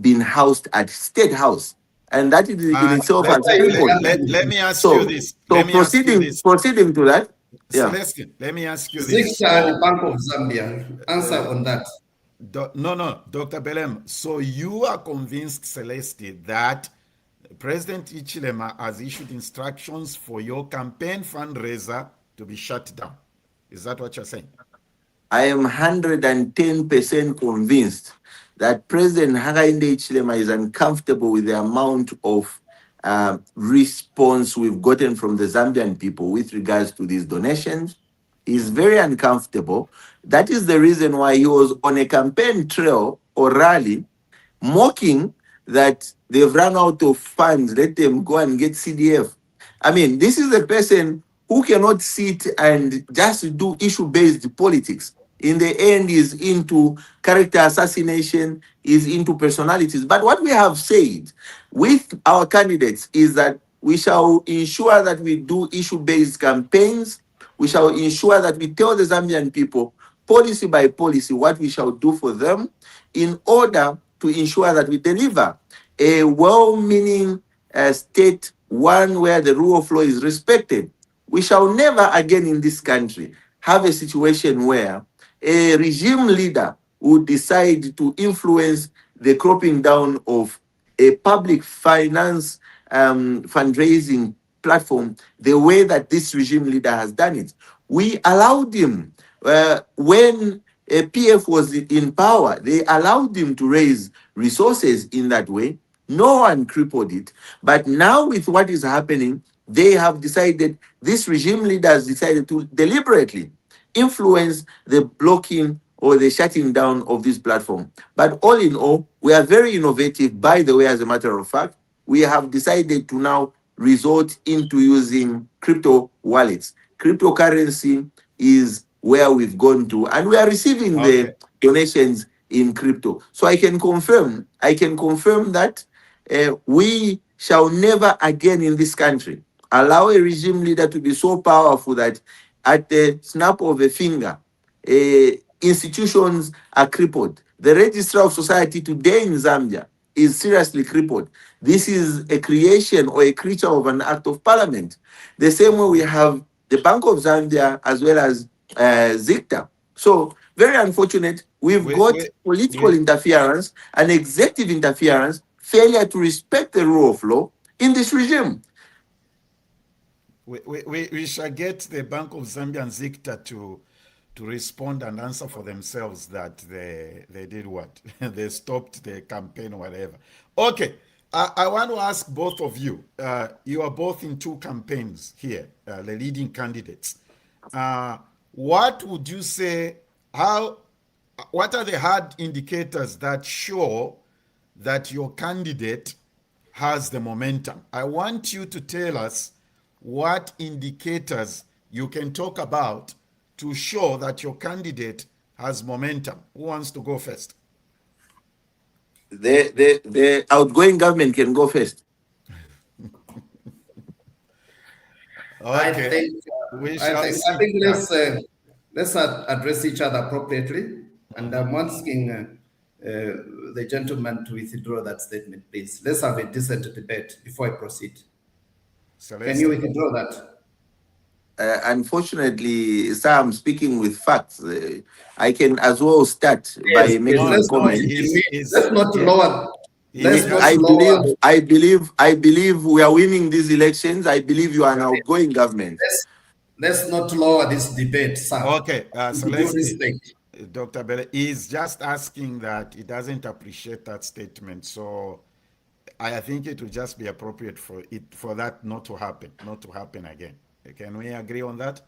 been housed at State House. And that in itself has let me ask you this. Proceeding to that. Celestine, let me ask you this. The Bank of Zambia, answer on that. No, Dr. Belemu. So you are convinced, Celestine, that President Hichilema has issued instructions for your campaign fundraiser to be shut down. Is that what you're saying? I am 110% convinced that President Hakainde Hichilema is uncomfortable with the amount of response we've gotten from the Zambian people with regards to these donations. He's very uncomfortable. That is the reason why he was on a campaign trail or rally mocking that they've run out of funds, let them go and get CDF. I mean, this is a person who cannot sit and just do issue-based politics. In the end, is into character assassination, is into personalities. But what we have said with our candidates is that we shall ensure that we do issue-based campaigns. We shall ensure that we tell the Zambian people, policy by policy, what we shall do for them in order to ensure that we deliver a well-meaning state, one where the rule of law is respected. We shall never again in this country have a situation where a regime leader would decide to influence the cropping down of a public finance fundraising platform the way that this regime leader has done it. We allowed him, when PF was in power, they allowed him to raise resources in that way. No one crippled it. But now with what is happening, they have decided, this regime leader has decided to deliberately influence the blocking or the shutting down of this platform. But all in all, we are very innovative. By the way, as a matter of fact, we have decided to now resort into using crypto wallets. Cryptocurrency is where we've gone to, and we are receiving the donations in crypto. So I can confirm that we shall never again in this country allow a regime leader to be so powerful that at the snap of a finger, institutions are crippled. The Registrar of Society today in Zambia is seriously crippled. This is a creation or a creature of an act of parliament. The same way we have the Bank of Zambia as well as ZICTA. So very unfortunate. We've got political interference and executive interference, failure to respect the rule of law in this regime. We shall get the Bank of Zambia and ZICTA to respond and answer for themselves that they did what? They stopped the campaign or whatever. Okay, I want to ask both of you. You are both in two campaigns here, the leading candidates. What would you say, what are the hard indicators that show that your candidate has the momentum? I want you to tell us what indicators you can talk about to show that your candidate has momentum. Who wants to go first? The outgoing government can go first. Okay. I think let's address each other appropriately. And I'm asking the gentleman to withdraw that statement, please. Let's have a decent debate before I proceed. Can you withdraw that? Unfortunately, sir, I'm speaking with facts. I can as well start by making a comment. Let's not lower. I believe we are winning these elections. I believe you are an outgoing government. Let's not lower this debate, sir. Okay, so Dr. Bele is just asking that he doesn't appreciate that statement. So I think it would just be appropriate for that not to happen again. Can we agree on that?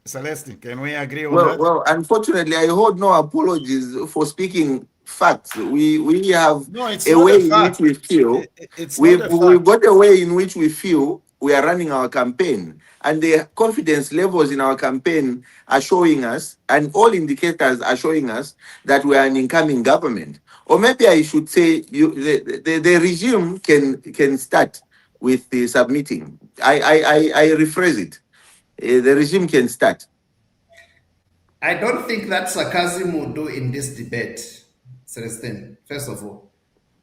Celestine, can we agree on that? Well, unfortunately, I hold no apologies for speaking facts. We have No, it's a not way a in which fact. we feel. It's We've not a fact. got a way in which we feel we are running our campaign, and the confidence levels in our campaign are showing us, and all indicators are showing us that we are an incoming government. Or maybe I should say, the regime can start with the submitting. I rephrase it. The regime can start. I don't think that sarcasm will do in this debate, Celestine. First of all,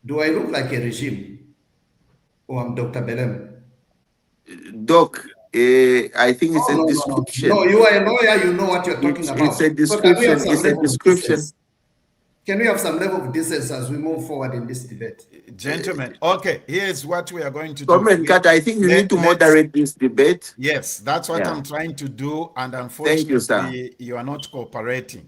do I look like a regime? Or I'm Dr. Belemu? Doc, I think it's a description. No, you are a lawyer, you know what you're talking about. It's a description. So it's a description. Can we have some level of decency as we move forward in this debate? Gentlemen, okay, here's what we are going to do. I think you need to moderate this debate. Yes, that's what I'm trying to do, and unfortunately, you are not cooperating.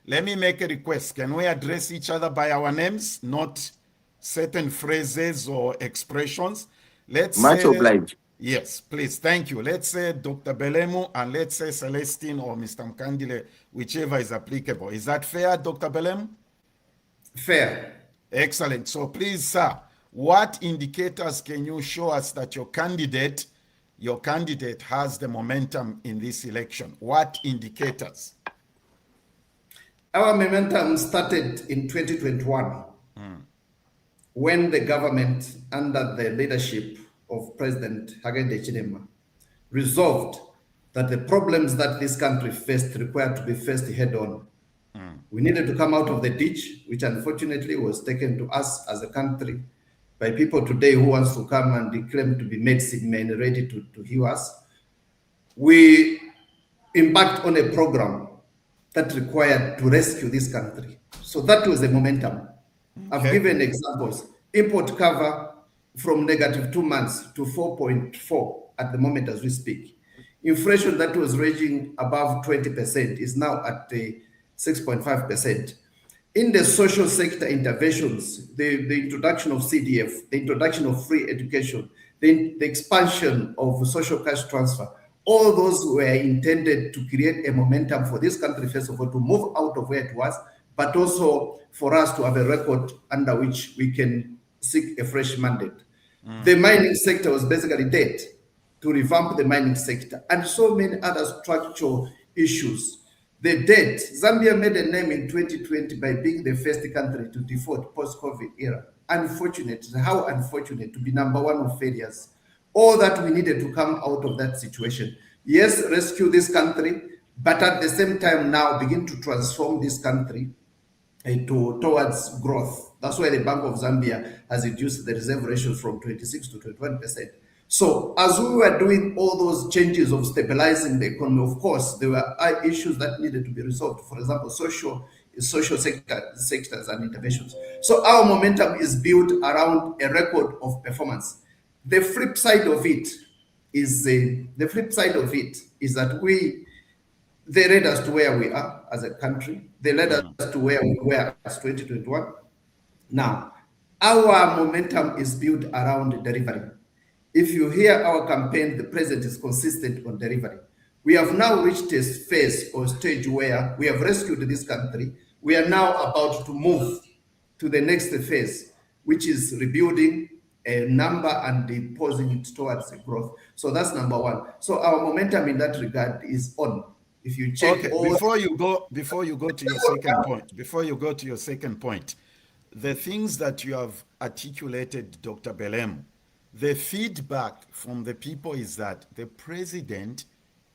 Let me make a request. Can we address each other by our names, not certain phrases or expressions? Much obliged. Yes, please. Thank you. Let's say Dr. Belemu and let's say Celestine or Mr. Mukandila, whichever is applicable. Is that fair, Dr. Belemu? Fair. Excellent. So please, sir, what indicators can you show us that your candidate has the momentum in this election? What indicators? Our momentum started in 2021 when the government, under the leadership of President Hakainde Hichilema, resolved that the problems that this country faced required to be faced head on. We needed to come out of the ditch, which unfortunately was taken to us as a country by people today who wants to come and claim to be medicine men ready to heal us. We embarked on a program that required to rescue this country. So that was the momentum. I've given examples. Import cover from -2 months to 4.4 at the moment as we speak. Inflation that was raging above 20% is now at 6.5%. In the social sector interventions, the introduction of CDF, the introduction of free education, the expansion of social cash transfer, all those were intended to create a momentum for this country, first of all, to move out of where it was, but also for us to have a record under which we can seek a fresh mandate. The mining sector was basically dead, to revamp the mining sector, and so many other structural issues. The debt, Zambia made a name in 2020 by being the first country to default post-COVID era. Unfortunate, how unfortunate to be #1 of failures. All that we needed to come out of that situation. Yes, rescue this country, but at the same time now begin to transform this country towards growth. That's why the Bank of Zambia has reduced the reserve ratio from 26 to 21%. So as we were doing all those changes of stabilizing the economy, of course, there were issues that needed to be resolved. For example, social sectors and interventions. So our momentum is built around a record of performance. The flip side of it is that they led us to where we are as a country. They led us to where we were as 2021. Now, our momentum is built around delivery. If you hear our campaign, the president is consistent on delivery. We have now reached a phase or stage where we have rescued this country. We are now about to move to the next phase, which is rebuilding a number and depositing it towards growth. So that's #1. So our momentum in that regard is on. If you check before you go to your second point, the things that you have articulated, Dr. Belemu, the feedback from the people is that the president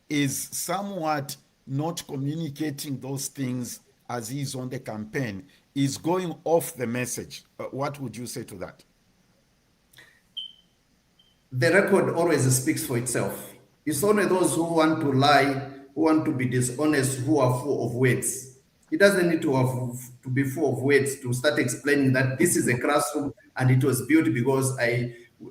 is somewhat not communicating those things as he's on the campaign, is going off the message. What would you say to that? The record always speaks for itself. It's only those who want to lie, who want to be dishonest, who are full of words. He doesn't need to be full of words to start explaining that this is a classroom and it was built because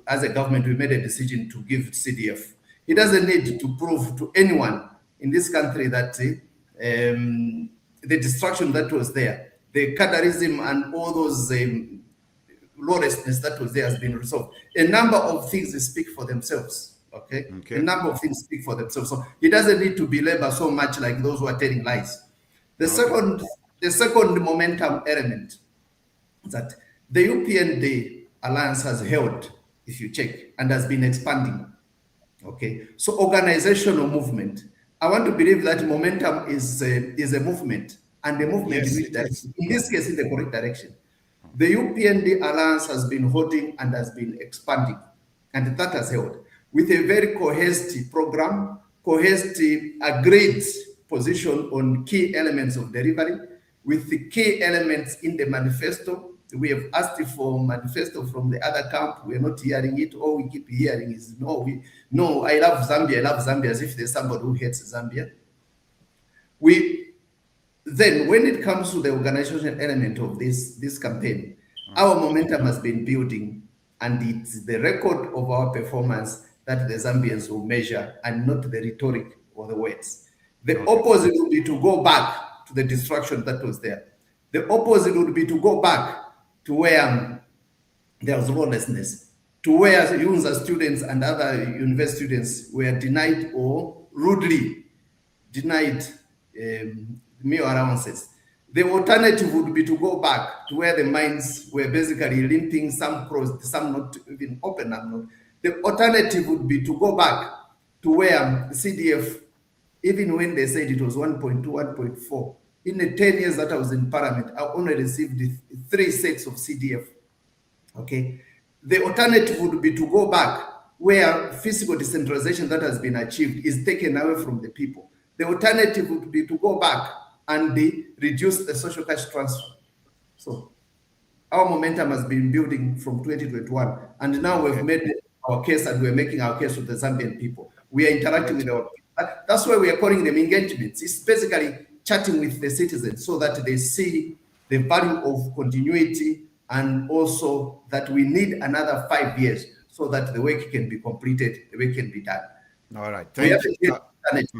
as a government, we made a decision to give CDF. He doesn't need to prove to anyone in this country that the destruction that was there, the cadarism and all those lawlessness that was there has been resolved. A number of things speak for themselves. Okay? A number of things speak for themselves. So he doesn't need to belabor so much like those who are telling lies. The second momentum element is that the UPND alliance has held, if you check, and has been expanding. Okay, so organizational movement. I want to believe that momentum is a movement, and the movement in this case in the correct direction. The UPND alliance has been holding and has been expanding, and that has held with a very cohesive program, cohesive agreed position on key elements of delivery, with the key elements in the manifesto. We have asked for manifesto from the other camp. We're not hearing it. All we keep hearing is no, I love Zambia, as if there's somebody who hates Zambia. Then when it comes to the organizational element of this campaign, our momentum has been building, and it's the record of our performance that the Zambians will measure, and not the rhetoric or the words. The opposite would be to go back to the destruction that was there. The opposite would be to go back to where there was lawlessness, to where UNZA students and other university students were denied or rudely denied meal allowances. The alternative would be to go back to where the mines were basically limping, some closed, some not even open. The alternative would be to go back to where CDF, even when they said it was 1.2, 1.4, in the 10 years that I was in Parliament, I only received 3 sets of CDF. Okay. The alternative would be to go back where physical decentralization that has been achieved is taken away from the people. The alternative would be to go back and reduce the social cash transfer. So our momentum has been building from 2021, and now we've made our case, and we're making our case with the Zambian people. We are interacting with our people. That's why we are calling them engagements. It's basically chatting with the citizens so that they see the value of continuity, and also that we need another 5 years so that the work can be completed, the work can be done. All right, thank you.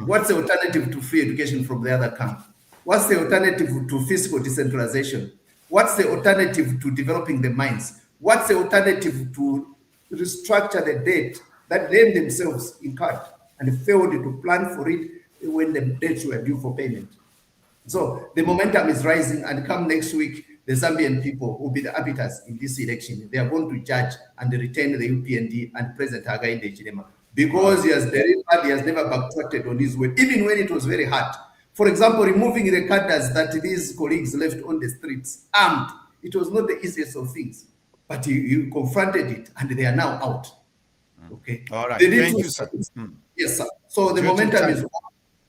What's the alternative to free education from the other camp? What's the alternative to fiscal decentralization? What's the alternative to developing the mines? What's the alternative to restructure the debt that they themselves incurred and failed to plan for it when the debts were due for payment? So the momentum is rising, and come next week, the Zambian people will be the arbiters in this election. They are going to judge and retain the UPND and President Hakainde Hichilema, because he has delivered, he has never backtracted on his word, even when it was very hard. For example, removing the cadres that these colleagues left on the streets armed, it was not the easiest of things, but he confronted it, and they are now out. Okay. All right. Thank you, sir. Yes, sir. So the momentum is on,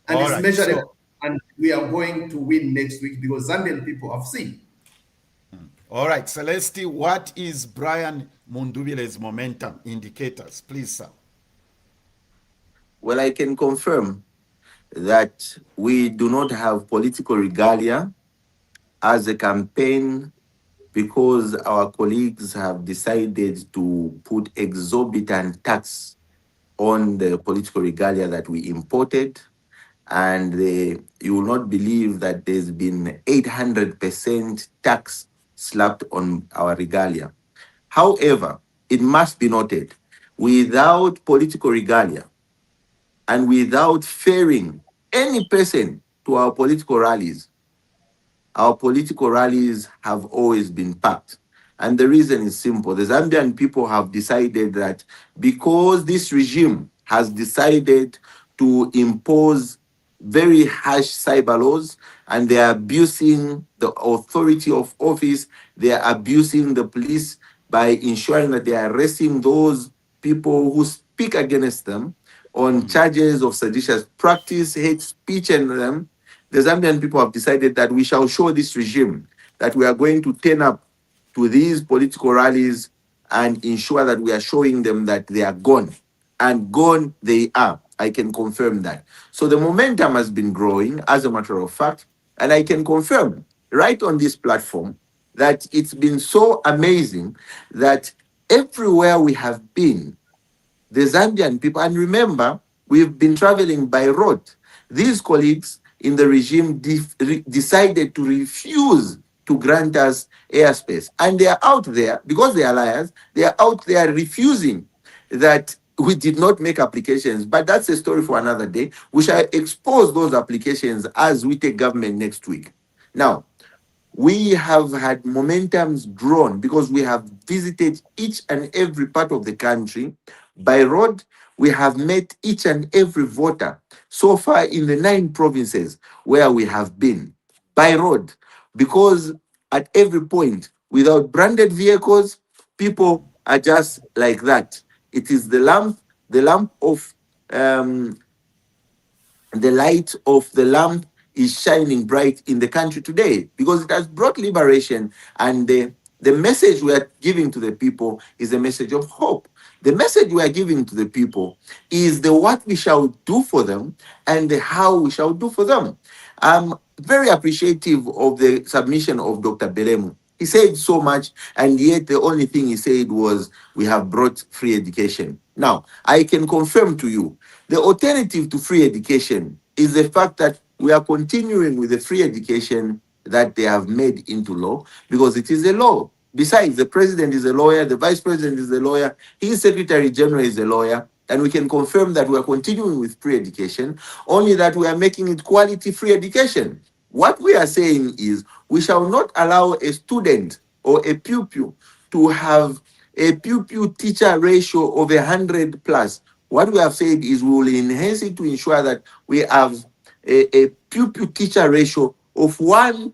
and it's measurable, and we are going to win next week because Zambian people have seen. All right, Celeste, what is Brian Mundubile's momentum indicators? Please, sir. Well, I can confirm that we do not have political regalia as a campaign because our colleagues have decided to put exorbitant tax on the political regalia that we imported. And you will not believe that there's been 800% tax slapped on our regalia. However, it must be noted, without political regalia and without ferrying any person to our political rallies have always been packed. And the reason is simple. The Zambian people have decided that because this regime has decided to impose very harsh cyber laws, and they are abusing the authority of office, they are abusing the police by ensuring that they are arresting those people who speak against them on charges of seditious practice, hate speech, and them. The Zambian people have decided that we shall show this regime that we are going to turn up to these political rallies and ensure that we are showing them that they are gone. And gone they are. I can confirm that. So the momentum has been growing, as a matter of fact, and I can confirm right on this platform that it's been so amazing that everywhere we have been, the Zambian people, and remember, we've been traveling by road. These colleagues in the regime decided to refuse to grant us airspace. And they are out there, because they are liars, they are out there refusing that we did not make applications. But that's a story for another day. We shall expose those applications as we take government next week. Now, we have had momentums grown because we have visited each and every part of the country. By road, we have met each and every voter so far in the 9 provinces where we have been. By road, because at every point, without branded vehicles, people are just like that. It is the lamp of the light of the lamp is shining bright in the country today because it has brought liberation, and the message we are giving to the people is a message of hope. The message we are giving to the people is the what we shall do for them and the how we shall do for them. I'm very appreciative of the submission of Dr. Belemu. He said so much, and yet the only thing he said was, we have brought free education. Now, I can confirm to you, the alternative to free education is the fact that we are continuing with the free education that they have made into law, because it is a law. Besides, the president is a lawyer, the vice president is a lawyer, his secretary general is a lawyer, and we can confirm that we are continuing with free education, only that we are making it quality free education. What we are saying is, we shall not allow a student or a pupil to have a pupil-teacher ratio of 100 plus. What we have said is we will enhance it to ensure that we have a pupil-teacher ratio of 1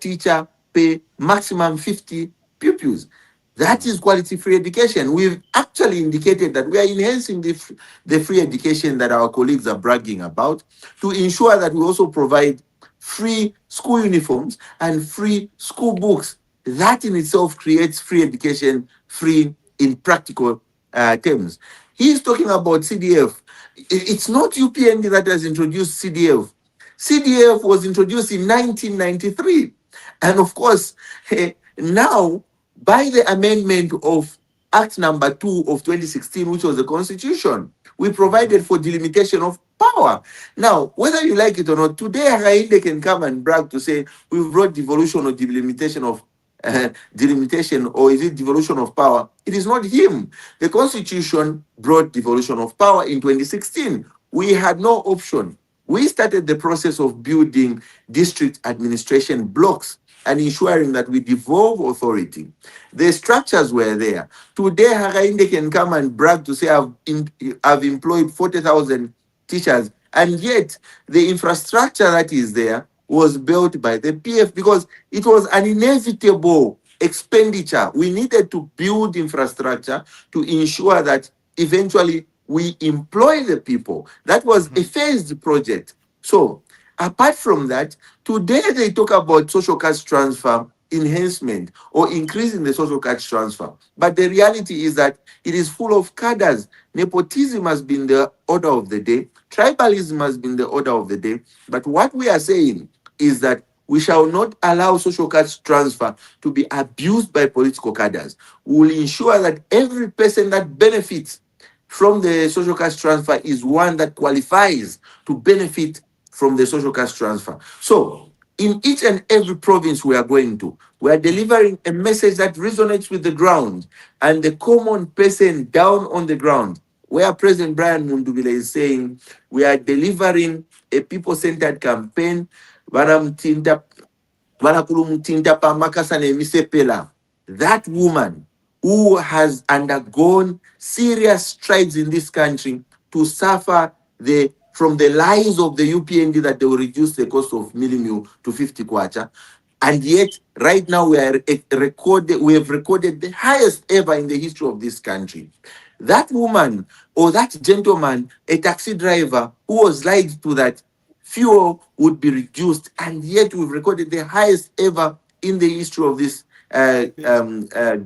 teacher per maximum 50 pupils. That is quality free education. We've actually indicated that we are enhancing the free education that our colleagues are bragging about to ensure that we also provide free school uniforms and free school books. That in itself creates free education, free in practical terms. He's talking about CDF. It's not UPND that has introduced CDF. CDF was introduced in 1993. And of course, now, by the amendment of Act number 2 of 2016, which was the Constitution, we provided for delimitation of power. Now, whether you like it or not, today Hakainde can come and brag to say, we've brought devolution or delimitation of delimitation, or is it devolution of power? It is not him. The Constitution brought devolution of power in 2016. We had no option. We started the process of building district administration blocks and ensuring that we devolve authority. The structures were there. Today, Hakainde can come and brag to say, I've employed 40,000 teachers, and yet the infrastructure that is there was built by the PF because it was an inevitable expenditure. We needed to build infrastructure to ensure that eventually we employ the people. That was a phased project. So, apart from that, today they talk about social cash transfer enhancement or increasing the social cash transfer. But the reality is that it is full of cadres. Nepotism has been the order of the day. Tribalism has been the order of the day. But what we are saying is that we shall not allow social cash transfer to be abused by political cadres. We will ensure that every person that benefits from the social cash transfer is one that qualifies to benefit from the social cash transfer. So, in each and every province we are going to, we are delivering a message that resonates with the ground and the common person down on the ground, where President Brian Mundubile is saying, we are delivering a people-centered campaign. That woman who has undergone serious strides in this country to suffer from the lies of the UPND that they will reduce the cost of milling to 50 kwacha. And yet, right now, we have recorded the highest ever in the history of this country. That woman or that gentleman, a taxi driver who was lied to that fuel would be reduced, and yet we've recorded the highest ever in the history of this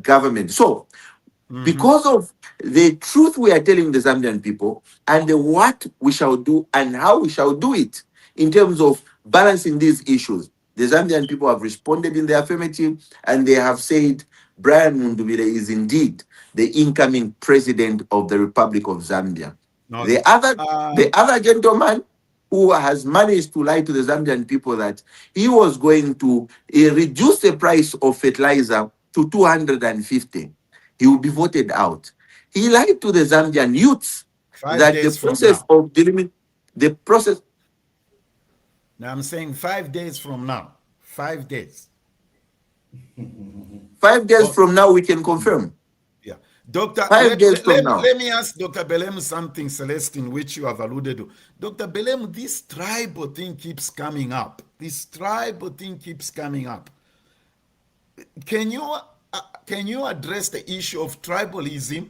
government. So, because of the truth we are telling the Zambian people and the what we shall do and how we shall do it in terms of balancing these issues, the Zambian people have responded in the affirmative, and they have said Brian Mundubile is indeed the incoming president of the Republic of Zambia. The other gentleman who has managed to lie to the Zambian people that he was going to reduce the price of fertilizer to 250. He will be voted out. He lied to the Zambian youths that the process of delimit the process. Now I'm saying 5 days from now. 5 days. 5 days from now, we can confirm. Yeah. Doctor, 5 days from now. Let me ask Dr. Belemu something, Celestine, which you have alluded to. Dr. Belemu, this tribal thing keeps coming up. This tribal thing keeps coming up. Can you address the issue of tribalism,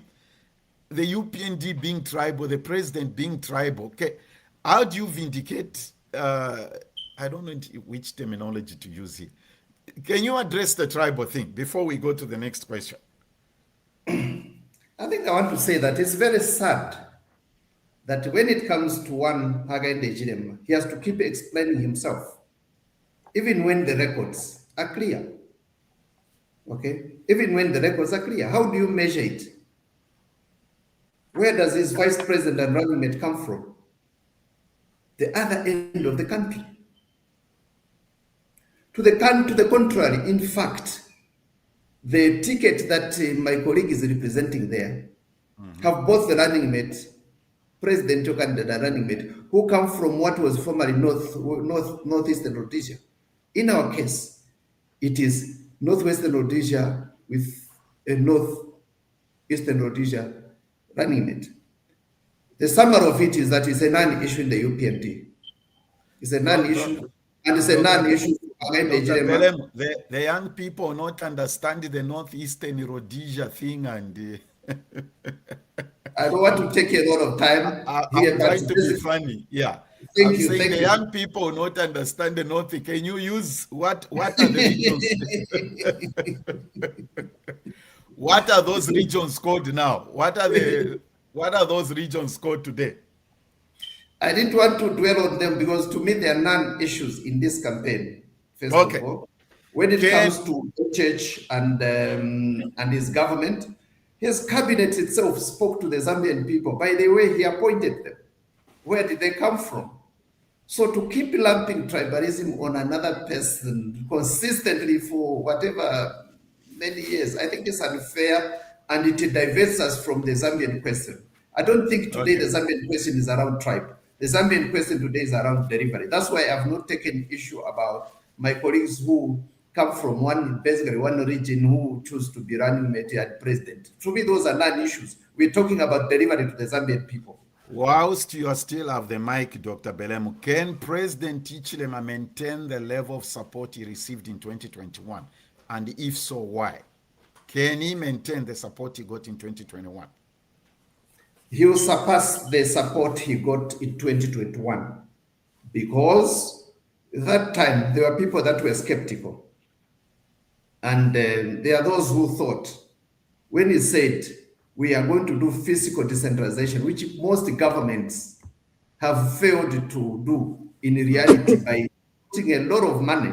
the UPND being tribal, the president being tribal? Okay. How do you vindicate, I don't know which terminology to use here. Can you address the tribal thing before we go to the next question? I think I want to say that it's very sad that when it comes to one Hakainde Hichilema, he has to keep explaining himself, even when the records are clear. Okay? Even when the records are clear. How do you measure it? Where does his vice president and running mate come from? The other end of the country. To the contrary, in fact, the ticket that my colleague is representing there have both the running mate, presidential candidate and running mate, who come from what was formerly northeastern Rhodesia. In our case, it is northwestern Rhodesia with a northeastern Rhodesia running mate. The summary of it is that it's a non-issue in the UPND. It's a non-issue, and it's a non-issue. The young people not understand the northeastern Rhodesia thing, and I don't want to take a lot of time. I'm trying to be funny. Yeah. Thank you. The young people not understand the north. Can you use what are the regions? What are those regions called now? What are those regions called today? I didn't want to dwell on them because to me they are non-issues in this campaign. First of all, when it comes to the church and his government, his cabinet itself spoke to the Zambian people. By the way, he appointed them. Where did they come from? So to keep lumping tribalism on another person consistently for whatever many years, I think it's unfair, and it diverts us from the Zambian question. I don't think today the Zambian question is around tribe. The Zambian question today is around delivery. That's why I have not taken issue about my colleagues who come from basically one region who choose to be running mate and president. To me, those are non-issues. We're talking about delivery to the Zambian people. Whilst you still have the mic, Dr. Belemu, can President Hichilema maintain the level of support he received in 2021? And if so, why? Can he maintain the support he got in 2021? He will surpass the support he got in 2021 because at that time there were people that were skeptical. And there are those who thought, when he said, we are going to do physical decentralization, which most governments have failed to do in reality by putting a lot of money,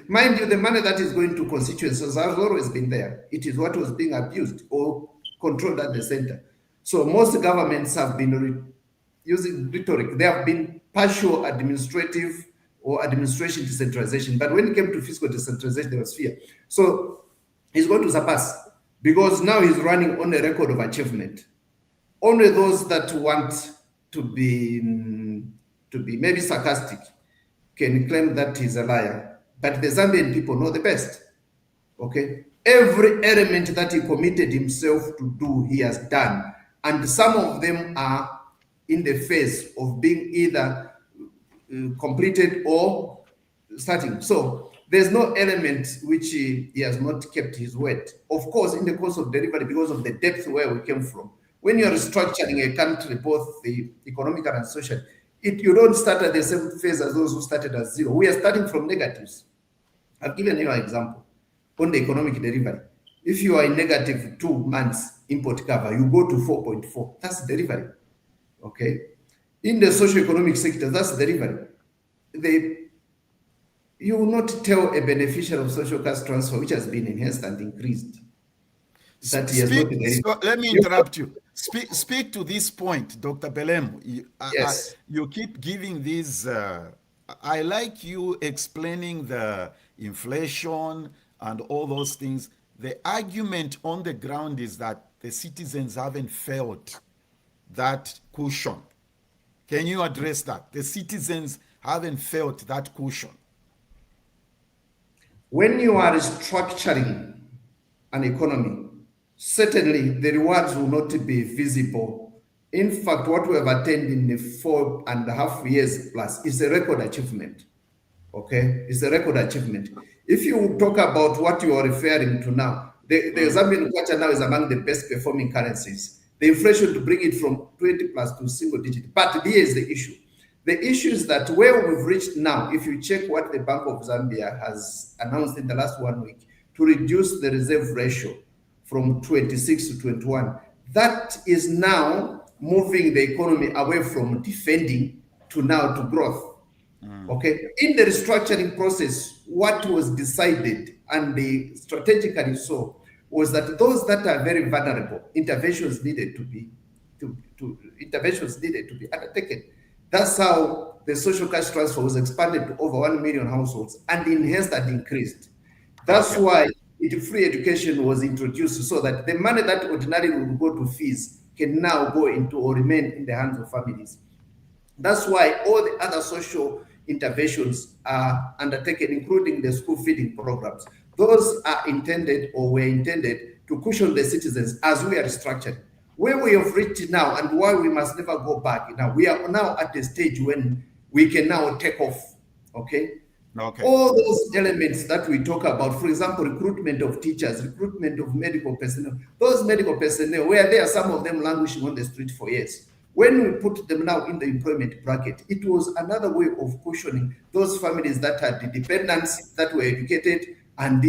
mind you, the money that is going to constituencies has always been there. It is what was being abused or controlled at the center. So most governments have been using rhetoric. They have been partial administrative or administration decentralization. But when it came to fiscal decentralization, there was fear. So he's going to surpass because now he's running on a record of achievement. Only those that want to be maybe sarcastic can claim that he's a liar. But the Zambian people know the best. Okay? Every element that he committed himself to do, he has done. And some of them are in the phase of being either completed or starting. So there's no element which he has not kept his word. Of course, in the course of delivery, because of the depth where we came from, when you're restructuring a country, both the economic and social, you don't start at the same phase as those who started at zero. We are starting from negatives. I've given you an example on the economic delivery. If you are in negative 2 months import cover, you go to 4.4. That's delivery. Okay. In the socio-economic sector, that's delivery. You will not tell a beneficiary of social cash transfer, which has been enhanced and increased, that he has not delivered. Let me interrupt you. speak to this point, Dr. Belemu. Yes. You keep giving these. I like you explaining the inflation and all those things. The argument on the ground is that the citizens haven't felt that cushion. Can you address that? The citizens haven't felt that cushion. When you are restructuring an economy, certainly the rewards will not be visible. In fact, what we have attained in the 4.5 years plus is a record achievement. Okay, it's a record achievement. If you talk about what you are referring to now, the Zambian kwacha now is among the best performing currencies. The inflation to bring it from 20 plus to single digit. But here is the issue. The issue is that where we've reached now, if you check what the Bank of Zambia has announced in the last 1 week to reduce the reserve ratio from 26 to 21, that is now moving the economy away from defending to now to growth. Okay, in the restructuring process, what was decided and the strategically so was that those that are very vulnerable, interventions needed to be undertaken. That's how the social cash transfer was expanded to over 1 million households and enhanced and increased. That's why free education was introduced, so that the money that ordinarily would go to fees can now go into or remain in the hands of families. That's why all the other social interventions are undertaken, including the school feeding programs. Those are intended or were intended to cushion the citizens as we are restructured. Where we have reached now and why we must never go back. Now, we are now at the stage when we can now take off, okay? All those elements that we talk about, for example, recruitment of teachers, recruitment of medical personnel, those medical personnel, where there are some of them languishing on the street for years. When we put them now in the employment bracket, it was another way of cushioning those families that had the dependents, that were educated and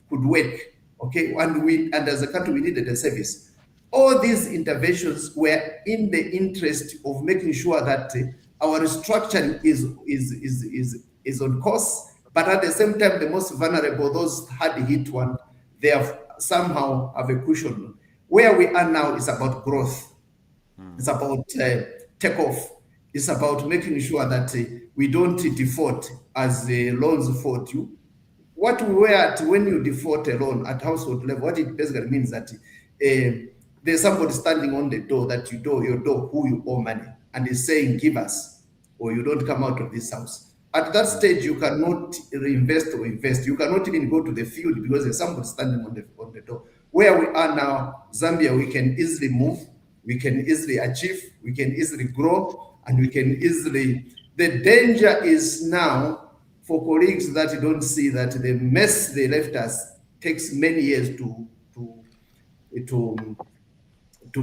could work, okay? And as a country, we needed a service. All these interventions were in the interest of making sure that our restructuring is on course, but at the same time, the most vulnerable, those hard hit one, they have somehow have a cushion. Where we are now is about growth. It's about takeoff. It's about making sure that we don't default as the loans default you. What we were at when you default a loan at household level, what it basically means that there's somebody standing on the door that your door who you owe money and is saying, give us, or you don't come out of this house. At that stage, you cannot reinvest or invest. You cannot even go to the field because there's somebody standing on the door. Where we are now, Zambia, we can easily move, we can easily achieve, we can easily grow, and we can easily. The danger is now for colleagues that don't see that the mess they left us takes many years to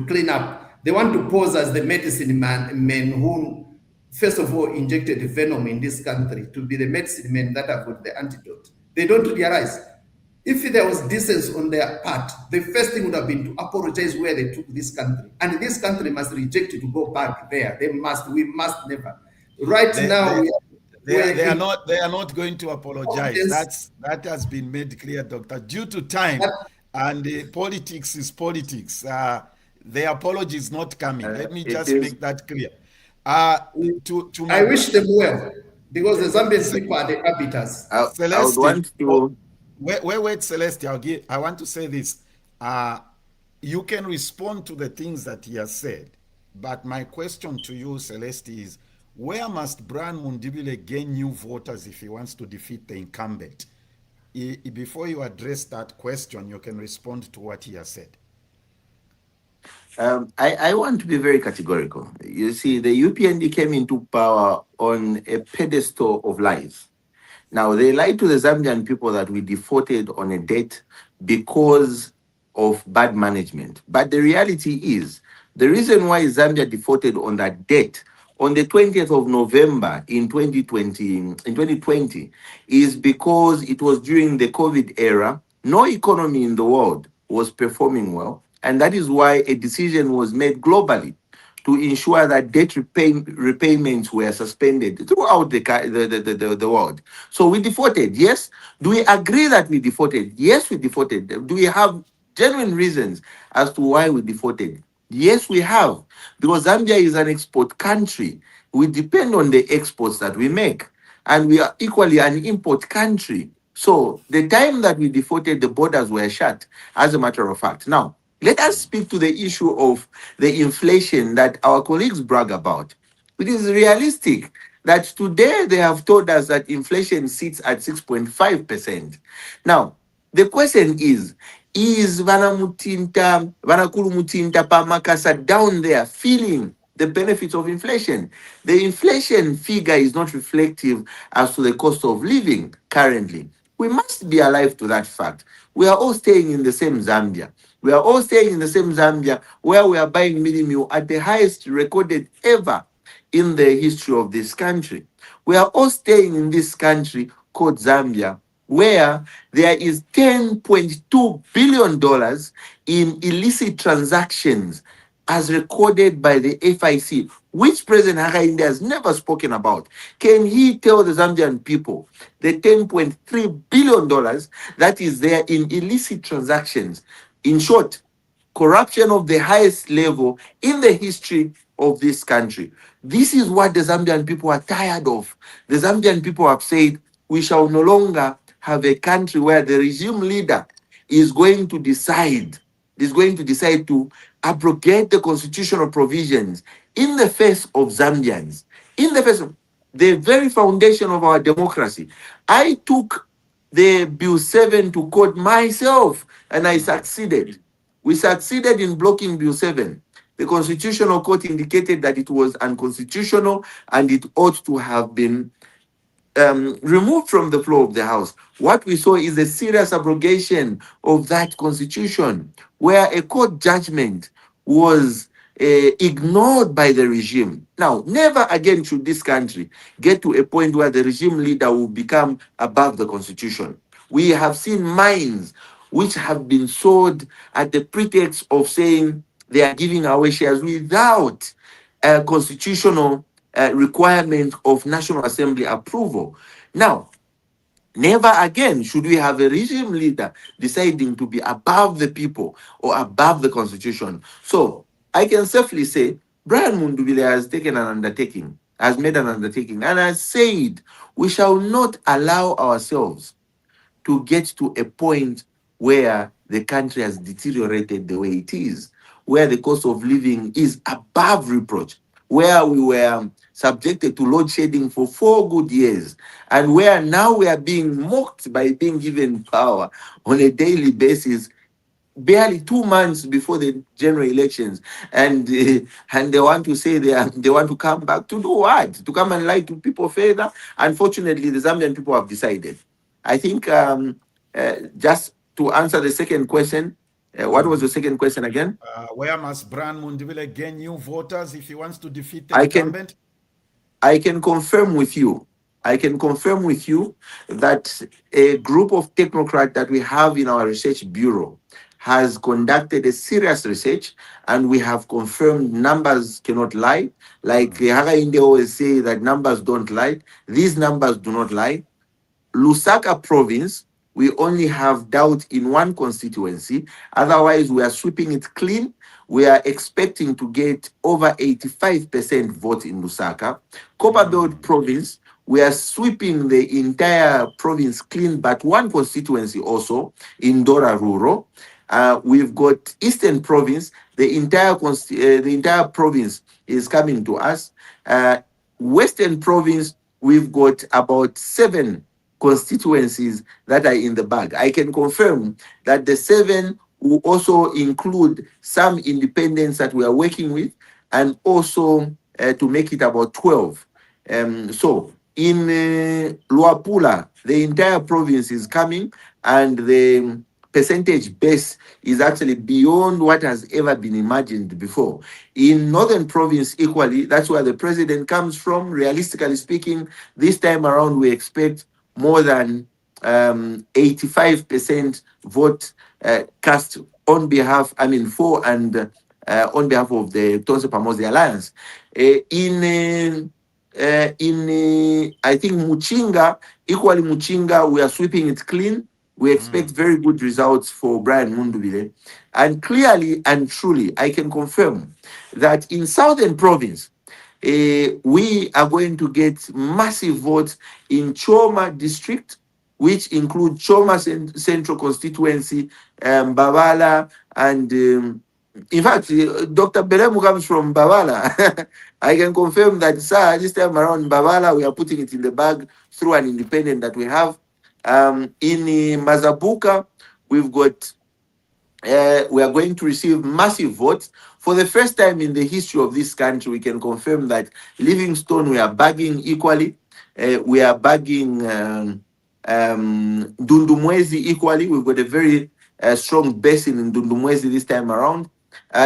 clean up. They want to pose as the medicine men who, first of all, injected venom in this country, to be the medicine men that have got the antidote. They don't realize if there was distance on their part, the first thing would have been to apologize where they took this country, and this country must reject it to go back there. We must never. They are not going to apologize. That has been made clear, Doctor. Due to time and politics is politics. The apology is not coming. Let me just make that clear. I wish them well, because the Zambian people are the arbiters. Wait, Celeste, I want to say this. You can respond to the things that he has said, but my question to you, Celeste, is where must Brian Mundibile gain new voters if he wants to defeat the incumbent? Before you address that question, you can respond to what he has said. I want to be very categorical. You see, the UPND came into power on a pedestal of lies. Now, they lied to the Zambian people that we defaulted on a debt because of bad management. But the reality is, the reason why Zambia defaulted on that debt on the 20th of November in 2020 is because it was during the COVID era. No economy in the world was performing well. And that is why a decision was made globally to ensure that debt repayments were suspended throughout the world. So we defaulted, yes. Do we agree that we defaulted? Yes, we defaulted. Do we have genuine reasons as to why we defaulted? Yes, we have, because Zambia is an export country. We depend on the exports that we make, and we are equally an import country. So the time that we defaulted, the borders were shut, as a matter of fact. Now, let us speak to the issue of the inflation that our colleagues brag about. It is realistic that today they have told us that inflation sits at 6.5%. Now, the question is Vanamutinta, Vanakurumutinta Pamakasa down there feeling the benefits of inflation? The inflation figure is not reflective as to the cost of living currently. We must be alive to that fact. We are all staying in the same Zambia. We are all staying in the same Zambia where we are buying mini meal at the highest recorded ever in the history of this country. We are all staying in this country called Zambia, where there is $10.2 billion in illicit transactions as recorded by the FIC, which President Hakainde has never spoken about. Can he tell the Zambian people the $10.3 billion that is there in illicit transactions? In short, corruption of the highest level in the history of this country. This is what the Zambian people are tired of. The Zambian people have said, we shall no longer have a country where the regime leader is going to decide to abrogate the constitutional provisions in the face of Zambians, in the face of the very foundation of our democracy. I took the Bill 7 to court myself, and I succeeded. We succeeded in blocking Bill 7. The Constitutional Court indicated that it was unconstitutional and it ought to have been removed from the floor of the House. What we saw is a serious abrogation of that constitution, where a court judgment was ignored by the regime. Now, never again should this country get to a point where the regime leader will become above the constitution. We have seen mines which have been sold at the pretext of saying they are giving away shares without a constitutional requirement of National Assembly approval. Now, never again should we have a regime leader deciding to be above the people or above the constitution. So I can safely say Brian Mundubile has taken an undertaking, has made an undertaking, and has said we shall not allow ourselves to get to a point where the country has deteriorated the way it is, where the cost of living is above reproach, where we were subjected to load shedding for 4 good years, and where now we are being mocked by being given power on a daily basis, barely 2 months before the general elections, and they want to say they want to come back to do what? To come and lie to people further? Unfortunately, the Zambian people have decided. I think just to answer the second question, what was the second question again? Where must Brian Mundubile gain new voters if he wants to defeat the incumbent? I can confirm with you. I can confirm with you that a group of technocrats that we have in our research bureau has conducted a serious research, and we have confirmed numbers cannot lie. Like Hakainde always say that numbers don't lie. These numbers do not lie. Lusaka province, we only have doubt in one constituency. Otherwise, we are sweeping it clean. We are expecting to get over 85% vote in Lusaka. Copperbelt province, we are sweeping the entire province clean, but one constituency also in Dora Rural. We've got Eastern province, the entire province is coming to us. Western province, we've got about 7 constituencies that are in the bag. I can confirm that the 7 will also include some independents that we are working with, and also to make it about 12. So in Luapula, the entire province is coming, and the percentage base is actually beyond what has ever been imagined before. In Northern Province, equally, that's where the president comes from. Realistically speaking, this time around, we expect more than 85% vote cast on behalf, for and on behalf of the Tonse Pamosi Alliance. In I think Muchinga, equally Muchinga, we are sweeping it clean. We expect very good results for Brian Mundubile. And clearly and truly, I can confirm that in Southern Province, we are going to get massive votes in Choma district, which include Choma Central Constituency, Bavala, and in fact, Dr. Belemu comes from Bavala. I can confirm that, sir, this time around Bavala, we are putting it in the bag through an independent that we have. In Mazabuka, we've got we are going to receive massive votes. For the first time in the history of this country, we can confirm that Livingstone, we are bagging equally. We are bagging Dundumwezi equally. We've got a very strong basin in Dundumwezi this time around.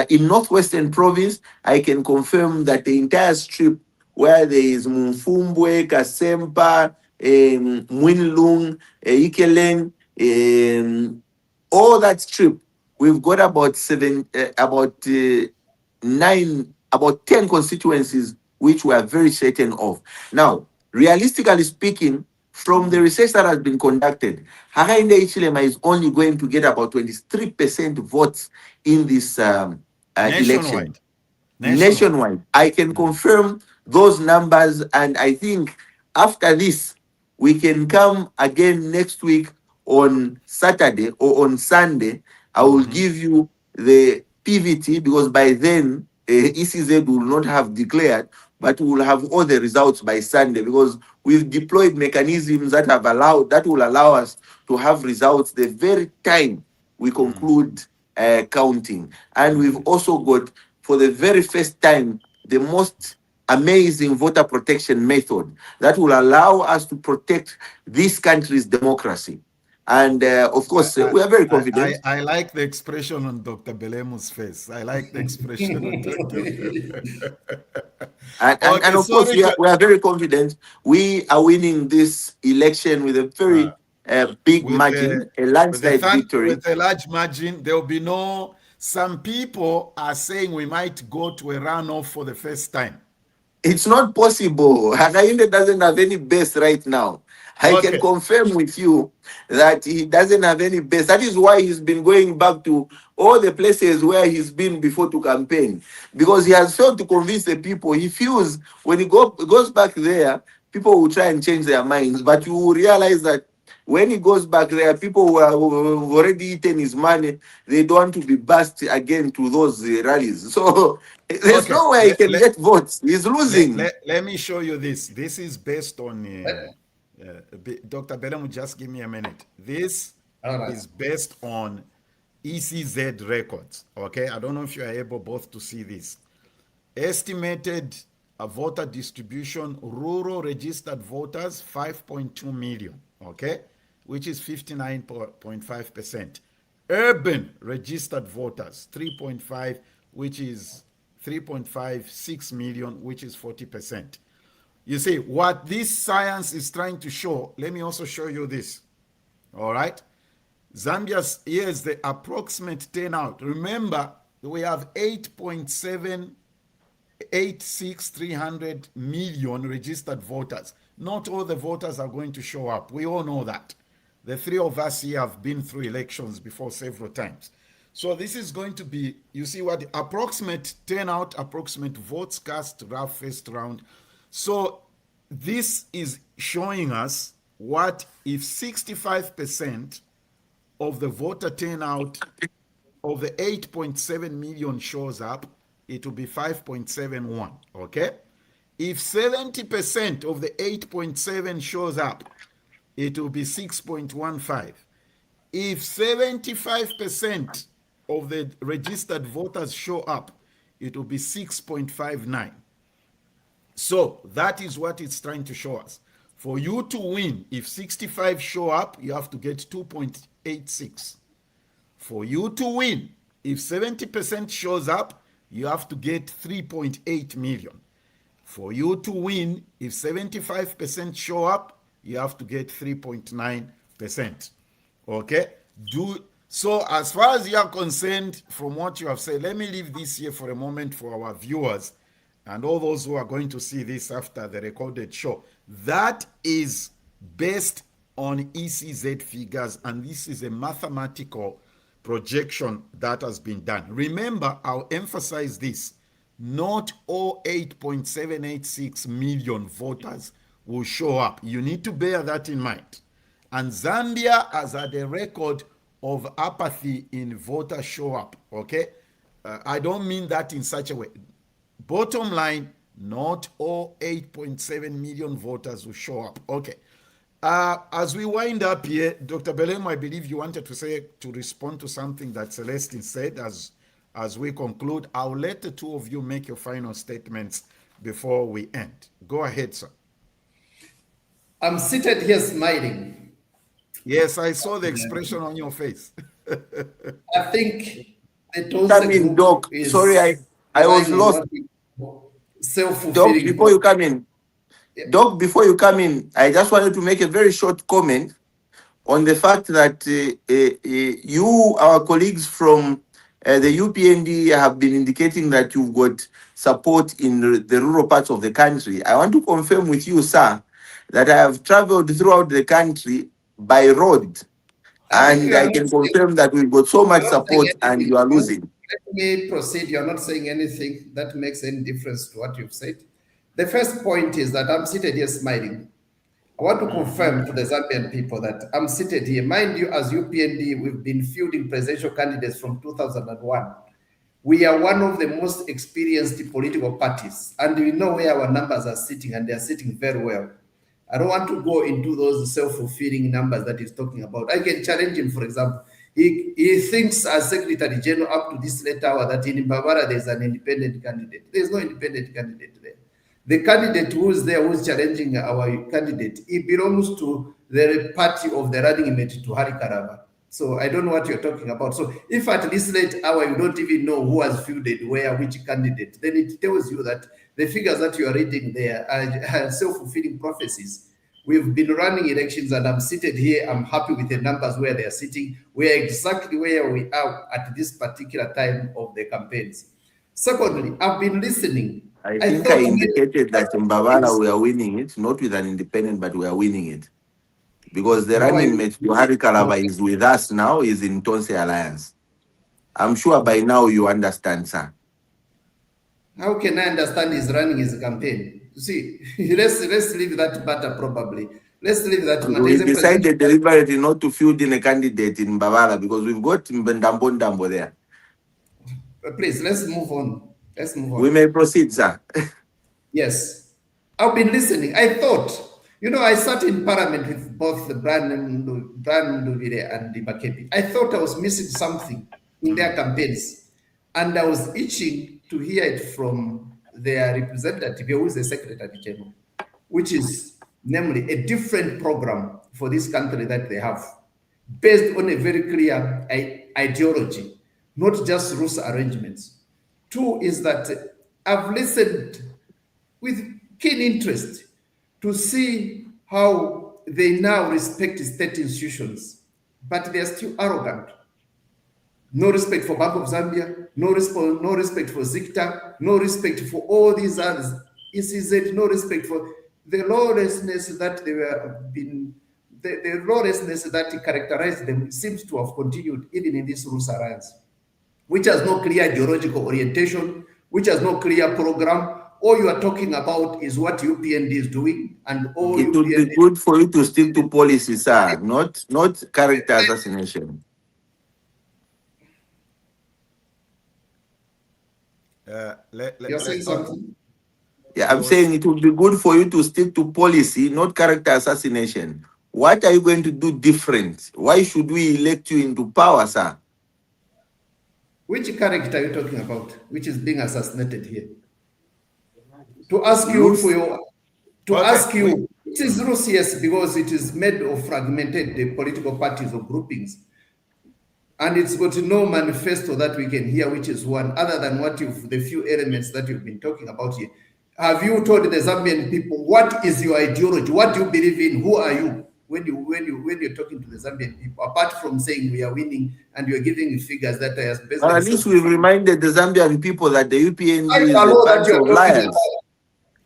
In Northwestern Province, I can confirm that the entire strip where there is Mumfumbwe, Kasempa, Mwinlung, Ikeleng, all that strip, we've got about 10 constituencies which we are very certain of. Now, realistically speaking, from the research that has been conducted, Hakainde Hichilema is only going to get about 23% votes in this election. Nationwide. I can confirm those numbers, and I think after this, we can come again next week on Saturday or on Sunday. I will give you the PVT, because by then ECZ will not have declared, but we will have all the results by Sunday, because we've deployed mechanisms that will allow us to have results the very time we conclude counting. And we've also got, for the very first time, the most amazing voter protection method that will allow us to protect this country's democracy. And of course, we are very confident. I like the expression on Dr. Belemu's face. I like the expression on Dr. And of course, we are very confident. We are winning this election with a very big margin, a landslide victory. With a large margin. There will be no... Some people are saying we might go to a runoff for the first time. It's not possible. Hakainde doesn't have any base right now. I can confirm with you that he doesn't have any base. That is why he's been going back to all the places where he's been before to campaign, because he has failed to convince the people. He feels when he goes back there, people will try and change their minds. But you will realize that when he goes back there, people who have already eaten his money, they don't want to be bussed again to those rallies. So there's no way he can get votes. He's losing. Let me show you this. This is based on... Dr. Belemu, just give me a minute. This is based on ECZ records. Okay, I don't know if you are able both to see this. Estimated voter distribution, rural registered voters 5.2 million. Okay, which is 59.5%. Urban registered voters 3.5, which is 3.56 million, which is 40%. You see, what this science is trying to show, let me also show you this. All right. Zambia's, here's the approximate turnout. Remember, we have 8.786 million registered voters. Not all the voters are going to show up. We all know that. The three of us here have been through elections before several times. So this is going to be, you see what, approximate turnout, approximate votes cast, rough first round. So this is showing us what if 65% of the voter turnout of the 8.7 million shows up, it will be 5.71, okay? If 70% of the 8.7 shows up, it will be 6.15. If 75% of the registered voters show up, it will be 6.59. So that is what it's trying to show us. For you to win, if 65 show up, you have to get 2.86. For you to win, if 70% shows up, you have to get 3.8 million. For you to win, if 75% show up, you have to get 3.9%. Okay? So as far as you are concerned, from what you have said, let me leave this here for a moment for our viewers and all those who are going to see this after the recorded show. That is based on ECZ figures, and this is a mathematical projection that has been done. Remember, I'll emphasize this, not all 8.786 million voters will show up. You need to bear that in mind. And Zambia has had a record of apathy in voter show up, okay? I don't mean that in such a way. Bottom line, not all 8.7 million voters will show up, okay? As we wind up here, Dr. Belemu, I believe you wanted to respond to something that Celestine said as we conclude. I'll let the two of you make your final statements before we end. Go ahead, sir. I'm seated here smiling. Yes, I saw the expression on your face. I think Doc, sorry, I was lost. Doc, before you come in, Doc, before you come in, I just wanted to make a very short comment on the fact that you, our colleagues from the UPND, have been indicating that you've got support in the rural parts of the country. I want to confirm with you, sir, that I have traveled throughout the country by road, and I can confirm that we've got so much support and you are losing. Let me proceed. You're not saying anything that makes any difference to what you've said. The first point is that I'm seated here smiling. I want to confirm to the Zambian people that I'm seated here. Mind you, as UPND, we've been fielding presidential candidates from 2001. We are one of the most experienced political parties, and we know where our numbers are sitting, and they are sitting very well. I don't want to go into those self-fulfilling numbers that he's talking about. I can challenge him, for example. He thinks as Secretary General up to this late hour that in Mbabara there's an independent candidate. There's no independent candidate there. The candidate who's there, who's challenging our candidate, he belongs to the party of the running mate to Hari Karava. So I don't know what you're talking about. So if at this late hour you don't even know who has fielded where, which candidate, then it tells you that the figures that you are reading there are self-fulfilling prophecies. We've been running elections, and I'm seated here. I'm happy with the numbers where they are sitting. We are exactly where we are at this particular time of the campaigns. Secondly, I've been listening. I think I indicated that in Mbabala we are winning it, not with an independent, but we are winning it. Because the running mate, Hari Karava, is with us now, is in Tonse Alliance. I'm sure by now you understand, sir. How can I understand he's running his campaign? See, let's leave that matter probably. Let's leave that matter. We decided deliberately not to field in a candidate in Mbabala because we've got Mbendambo there. Please, let's move on. Let's move on. We may proceed, sir. Yes. I've been listening. I thought, I sat in parliament with both Brian Nduvire and Makepi. I thought I was missing something in their campaigns, and I was itching to hear it from their representative, who is the Secretary General, which is namely a different program for this country that they have, based on a very clear ideology, not just rules arrangements. Two is that I've listened with keen interest to see how they now respect state institutions, but they are still arrogant. No respect for Bank of Zambia, no respect for ZICTA, no respect for all these others. ECZ, no respect for the lawlessness that the lawlessness that characterized them seems to have continued even in this Rules Alliance, which has no clear ideological orientation, which has no clear program. All you are talking about is what UPND is doing, and all it would be good for you to stick to policy, sir, not character assassination. You're saying something? Yeah, I'm saying it would be good for you to stick to policy, not character assassination. What are you going to do different? Why should we elect you into power, sir? Which character are you talking about, which is being assassinated here? To ask you for your, it is Rus, yes, because it is made of fragmented political parties or groupings. And it's got no manifesto that we can hear, which is one, other than the few elements that you've been talking about here. Have you told the Zambian people what is your ideology? What do you believe in? Who are you when you're talking to the Zambian people? Apart from saying we are winning and you're giving figures that are based at least we've reminded the Zambian people that the UPND is a bunch of liars.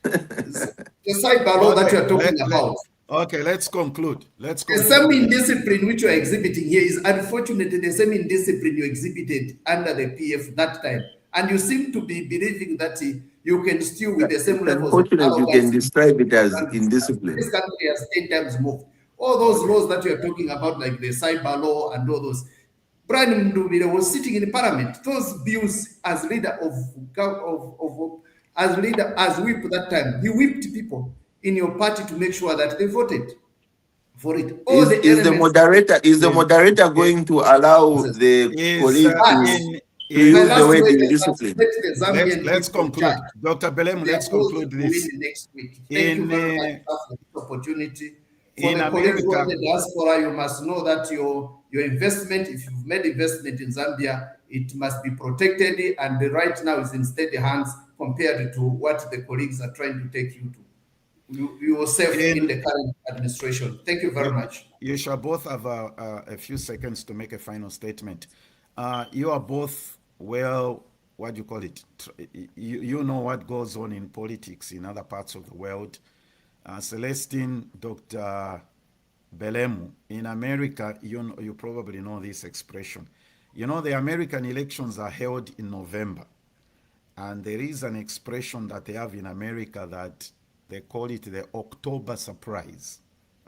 The cyber law that you're talking about. Okay, let's conclude. Let's The conclude. same indiscipline which you are exhibiting here is unfortunately the same indiscipline you exhibited under the PF that time. And you seem to be believing that you can still with the same It's levels of unfortunate you can arrogance. describe it as indiscipline. This country has 10 times moved. All those laws that you're talking about, like the cyber law and all those, Brian Mdubile was sitting in parliament. Those bills as leader as whip that time, he whipped people in your party to make sure that they voted for it. All Is, the is the elements. moderator going to allow the colleague to use the word indiscipline? Let's conclude. Dr. Belemu, let's conclude this. Next week. Thank you very much for this opportunity. For the colleagues who are in the diaspora, you must know that your investment, if you've made investment in Zambia, it must be protected, and right now it's in steady hands compared to what the colleagues are trying to take you to. You are safe in the current administration. Thank you very much. You shall both have a few seconds to make a final statement. You are both, well, what do you call it? You know what goes on in politics in other parts of the world. Celestine, Dr. Belemu, in America, you probably know this expression. You know, the American elections are held in November. And there is an expression that they have in America that they call it the October surprise.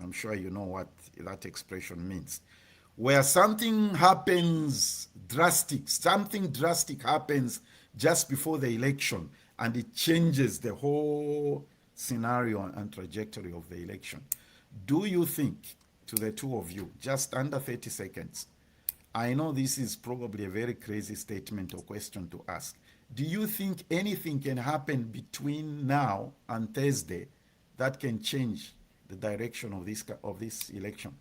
I'm sure you know what that expression means. Where something happens something drastic happens just before the election, and it changes the whole scenario and trajectory of the election. Do you think, to the two of you, just under 30 seconds, I know this is probably a very crazy statement or question to ask. Do you think anything can happen between now and Thursday that can change the direction of this election?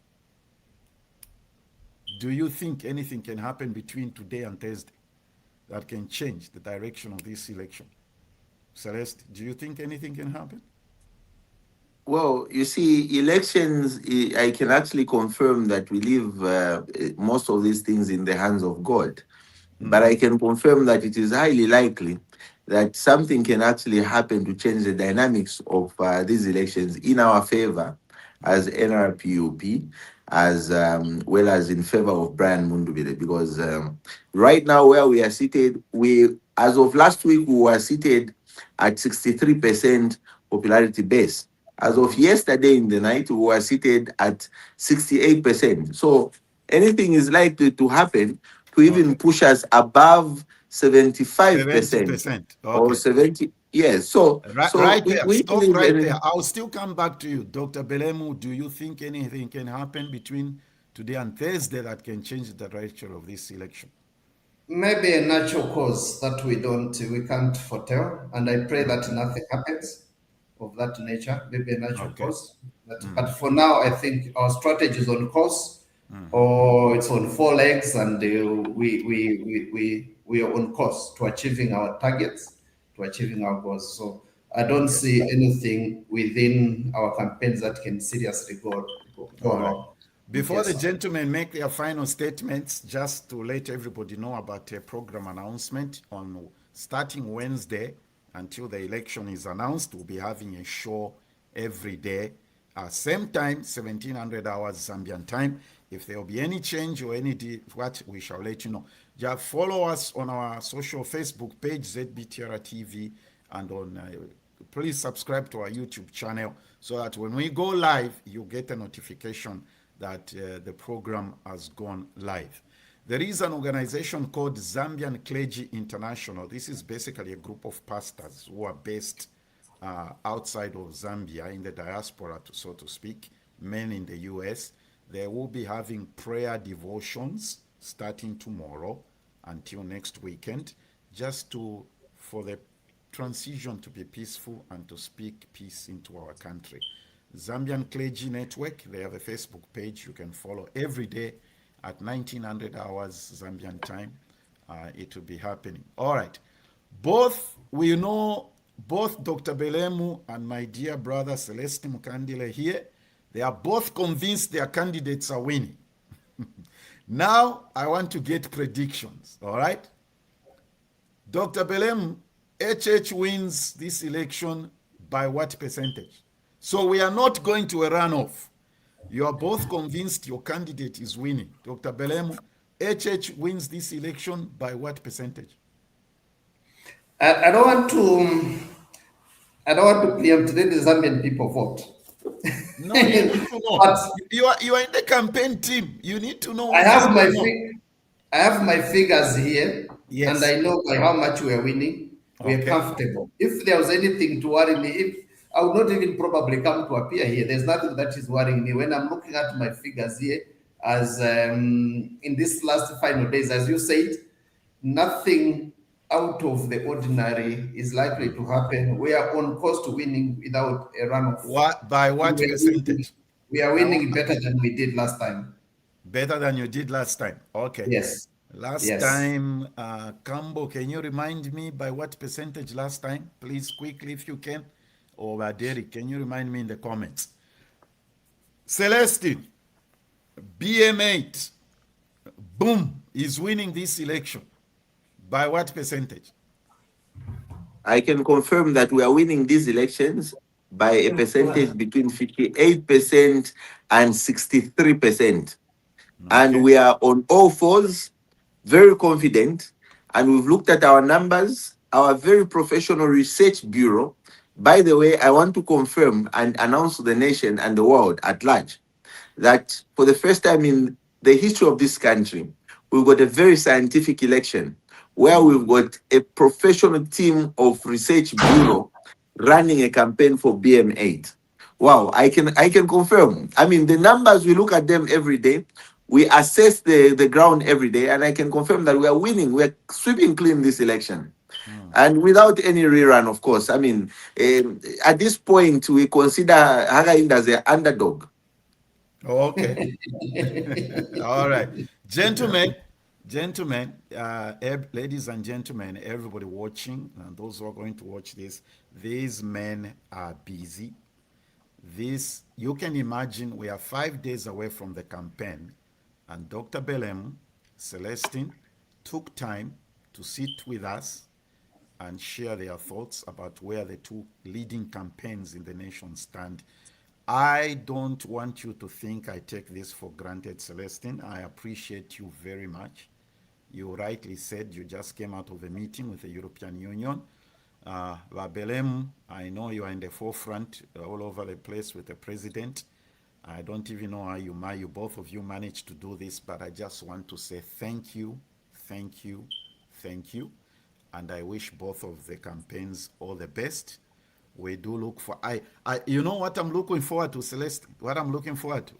Do you think anything can happen between today and Thursday that can change the direction of this election? Celeste, do you think anything can happen? Well, you see, elections, I can actually confirm that we leave most of these things in the hands of God. But I can confirm that it is highly likely that something can actually happen to change the dynamics of these elections in our favor as NRPUP, as well as in favor of Brian Mundubile. Because right now where we are seated, as of last week, we were seated at 63% popularity base. As of yesterday in the night, we were seated at 68%. So anything is likely to happen to even push us above 75%. 70%. Okay. Or 70. Yes. So right there. Stop right there. I'll still come back to you. Dr. Belemu, do you think anything can happen between today and Thursday that can change the direction of this election? Maybe a natural cause that we can't foretell, and I pray that nothing happens of that nature. Maybe a natural cause. But for now, I think our strategy is on course. Or it's on 4 legs, and we are on course to achieving our targets, to achieving our goals. So I don't see anything within our campaigns that can seriously go wrong. Before the gentlemen make their final statements, just to let everybody know about a program announcement on starting Wednesday until the election is announced, we'll be having a show every day, same time, 1700 hours Zambian time. If there will be any change or what, we shall let you know. Just follow us on our social Facebook page, ZBTR TV, and please subscribe to our YouTube channel so that when we go live, you get a notification that the program has gone live. There is an organization called Zambian Clergy International. This is basically a group of pastors who are based outside of Zambia, in the diaspora, so to speak, men in the US. They will be having prayer devotions starting tomorrow until next weekend, just for the transition to be peaceful and to speak peace into our country. Zambian Clergy Network, they have a Facebook page you can follow every day at 1900 hours Zambian time. It will be happening. All right. We know both Dr. Belemu and my dear brother Celestine Mukandila here, they are both convinced their candidates are winning. Now, I want to get predictions, all right? Dr. Belemu, HH wins this election by what percentage? So we are not going to a runoff. You are both convinced your candidate is winning. Dr. Belemu, HH wins this election by what percentage? I don't want to. I don't want to preempt the Zambian people vote. No, you need to know. But you are in the campaign team. You need to know. I have my figures here, yes, and I know by how much we are winning. We are comfortable. If there was anything to worry me, if I would not even probably come to appear here. There's nothing that is worrying me when I'm looking at my figures here. As in these last final days, as you said, nothing out of the ordinary is likely to happen. We are on course to winning without a runoff. By what percentage? We are winning better than we did last time. Better than you did last time. Okay. Yes. Last time, Kambo, can you remind me by what percentage last time? Please, quickly, if you can. Or Derek, can you remind me in the comments? Celestine, BM8, boom, is winning this election. By what percentage? I can confirm that we are winning these elections by a percentage between 58% and 63%. And we are on all fours, very confident. And we've looked at our numbers, our very professional research bureau. By the way, I want to confirm and announce to the nation and the world at large that for the first time in the history of this country, we've got a very scientific election where we've got a professional team of research bureau running a campaign for BM8. Wow, I can confirm. I mean, the numbers, we look at them every day. We assess the ground every day, and I can confirm that we are winning. We are sweeping clean this election. And without any rerun, of course. I mean, at this point, we consider Hagain as an underdog. Okay. All right. Gentlemen, ladies and gentlemen, everybody watching, and those who are going to watch this, these men are busy. This, you can imagine, we are 5 days away from the campaign, and Dr. Belemu, Celestine, took time to sit with us and share their thoughts about where the two leading campaigns in the nation stand. I don't want you to think I take this for granted, Celestine. I appreciate you very much. You rightly said you just came out of a meeting with the European Union. Belemu, I know you are in the forefront all over the place with the president. I don't even know how you both of you managed to do this, but I just want to say thank you, thank you, thank you. And I wish both of the campaigns all the best. We do look for, you know what I'm looking forward to, Celeste? What I'm looking forward to?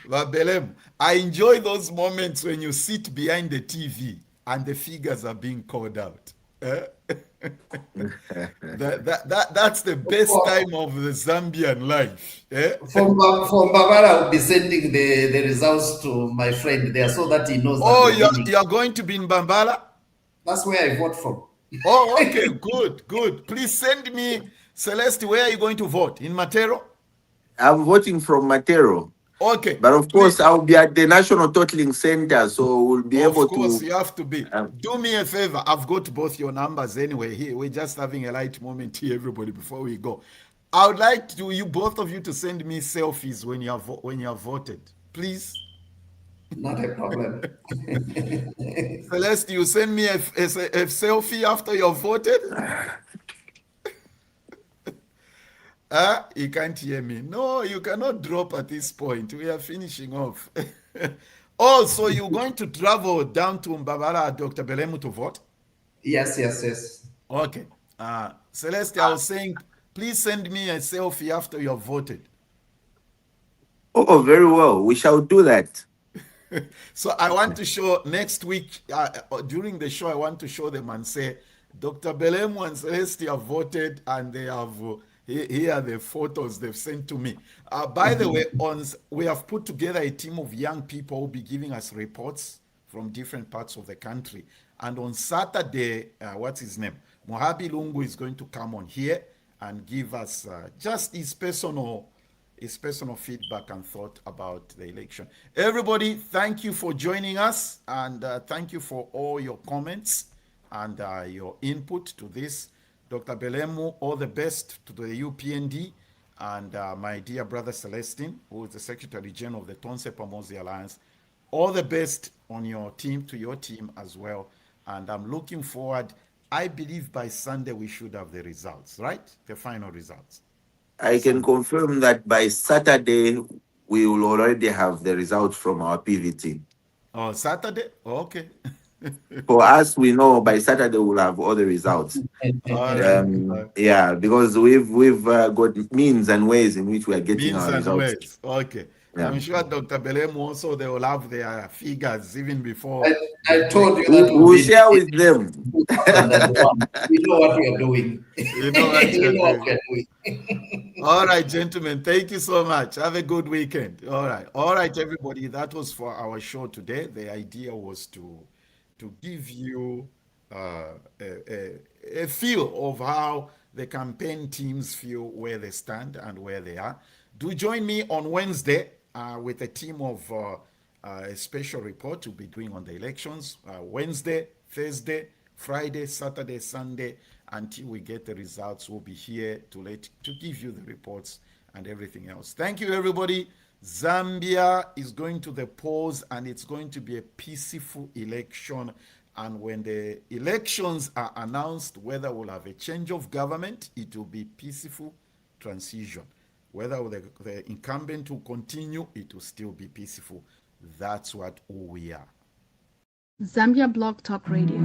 But Belem, I enjoy those moments when you sit behind the TV and the figures are being called out. That's the best time of the Zambian life. From Barbara, I'll be sending the results to my friend there so that he knows. Oh, you're going to be in Bambala? That's where I vote from. Oh, okay, good. Please send me, Celeste, where are you going to vote? In Matero? I'm voting from Matero. Okay. But of course, I'll be at the National Totaling Center, so we'll be able to... Of course, you have to be. Do me a favor. I've got both your numbers anyway. Here, we're just having a light moment here, everybody, before we go. I would like both of you to send me selfies when you have voted. Please. Not a problem. Celeste, you send me a selfie after you have voted? You can't hear me. No, you cannot drop at this point. We are finishing off. Oh, so you're going to travel down to Mbabala, Dr. Belemu, to vote? Yes. Okay. Celeste, I was saying, please send me a selfie after you have voted. Oh, very well. We shall do that. So I want to show next week, during the show, I want to show them and say, Dr. Belemu and Celeste have voted, and they have... Here are the photos they've sent to me. By the way, we have put together a team of young people who will be giving us reports from different parts of the country. And on Saturday, what's his name? Mohabi Lungu is going to come on here and give us just his personal feedback and thought about the election. Everybody, thank you for joining us, and thank you for all your comments and your input to this. Dr. Belemu, all the best to the UPND, and my dear brother Celestine, who is the Secretary General of the Tonse Pamosi Alliance. All the best on your team, to your team as well. And I'm looking forward. I believe by Sunday we should have the results, right? The final results. I can confirm that by Saturday we will already have the results from our PVT. Oh, Saturday? Oh, okay. For us, we know by Saturday we'll have all the results. Yeah, because we've got means and ways in which we are getting our results. Okay. Yeah. I'm sure Dr. Belemu also, they will have their figures even before. I told you that we'll share with them. We know what we are doing. You know what you're doing. All right, gentlemen, thank you so much. Have a good weekend. All right, everybody. That was for our show today. The idea was to give you a feel of how the campaign teams feel, where they stand and where they are. Do join me on Wednesday with a team of a special report we'll be doing on the elections. Wednesday, Thursday, Friday, Saturday, Sunday, until we get the results. We'll be here to give you the reports and everything else. Thank you, everybody. Zambia is going to the polls, and it's going to be a peaceful election. And when the elections are announced, whether we'll have a change of government, it will be peaceful transition. Whether the incumbent will continue, it will still be peaceful. That's what we are. Zambia Blog Talk Radio.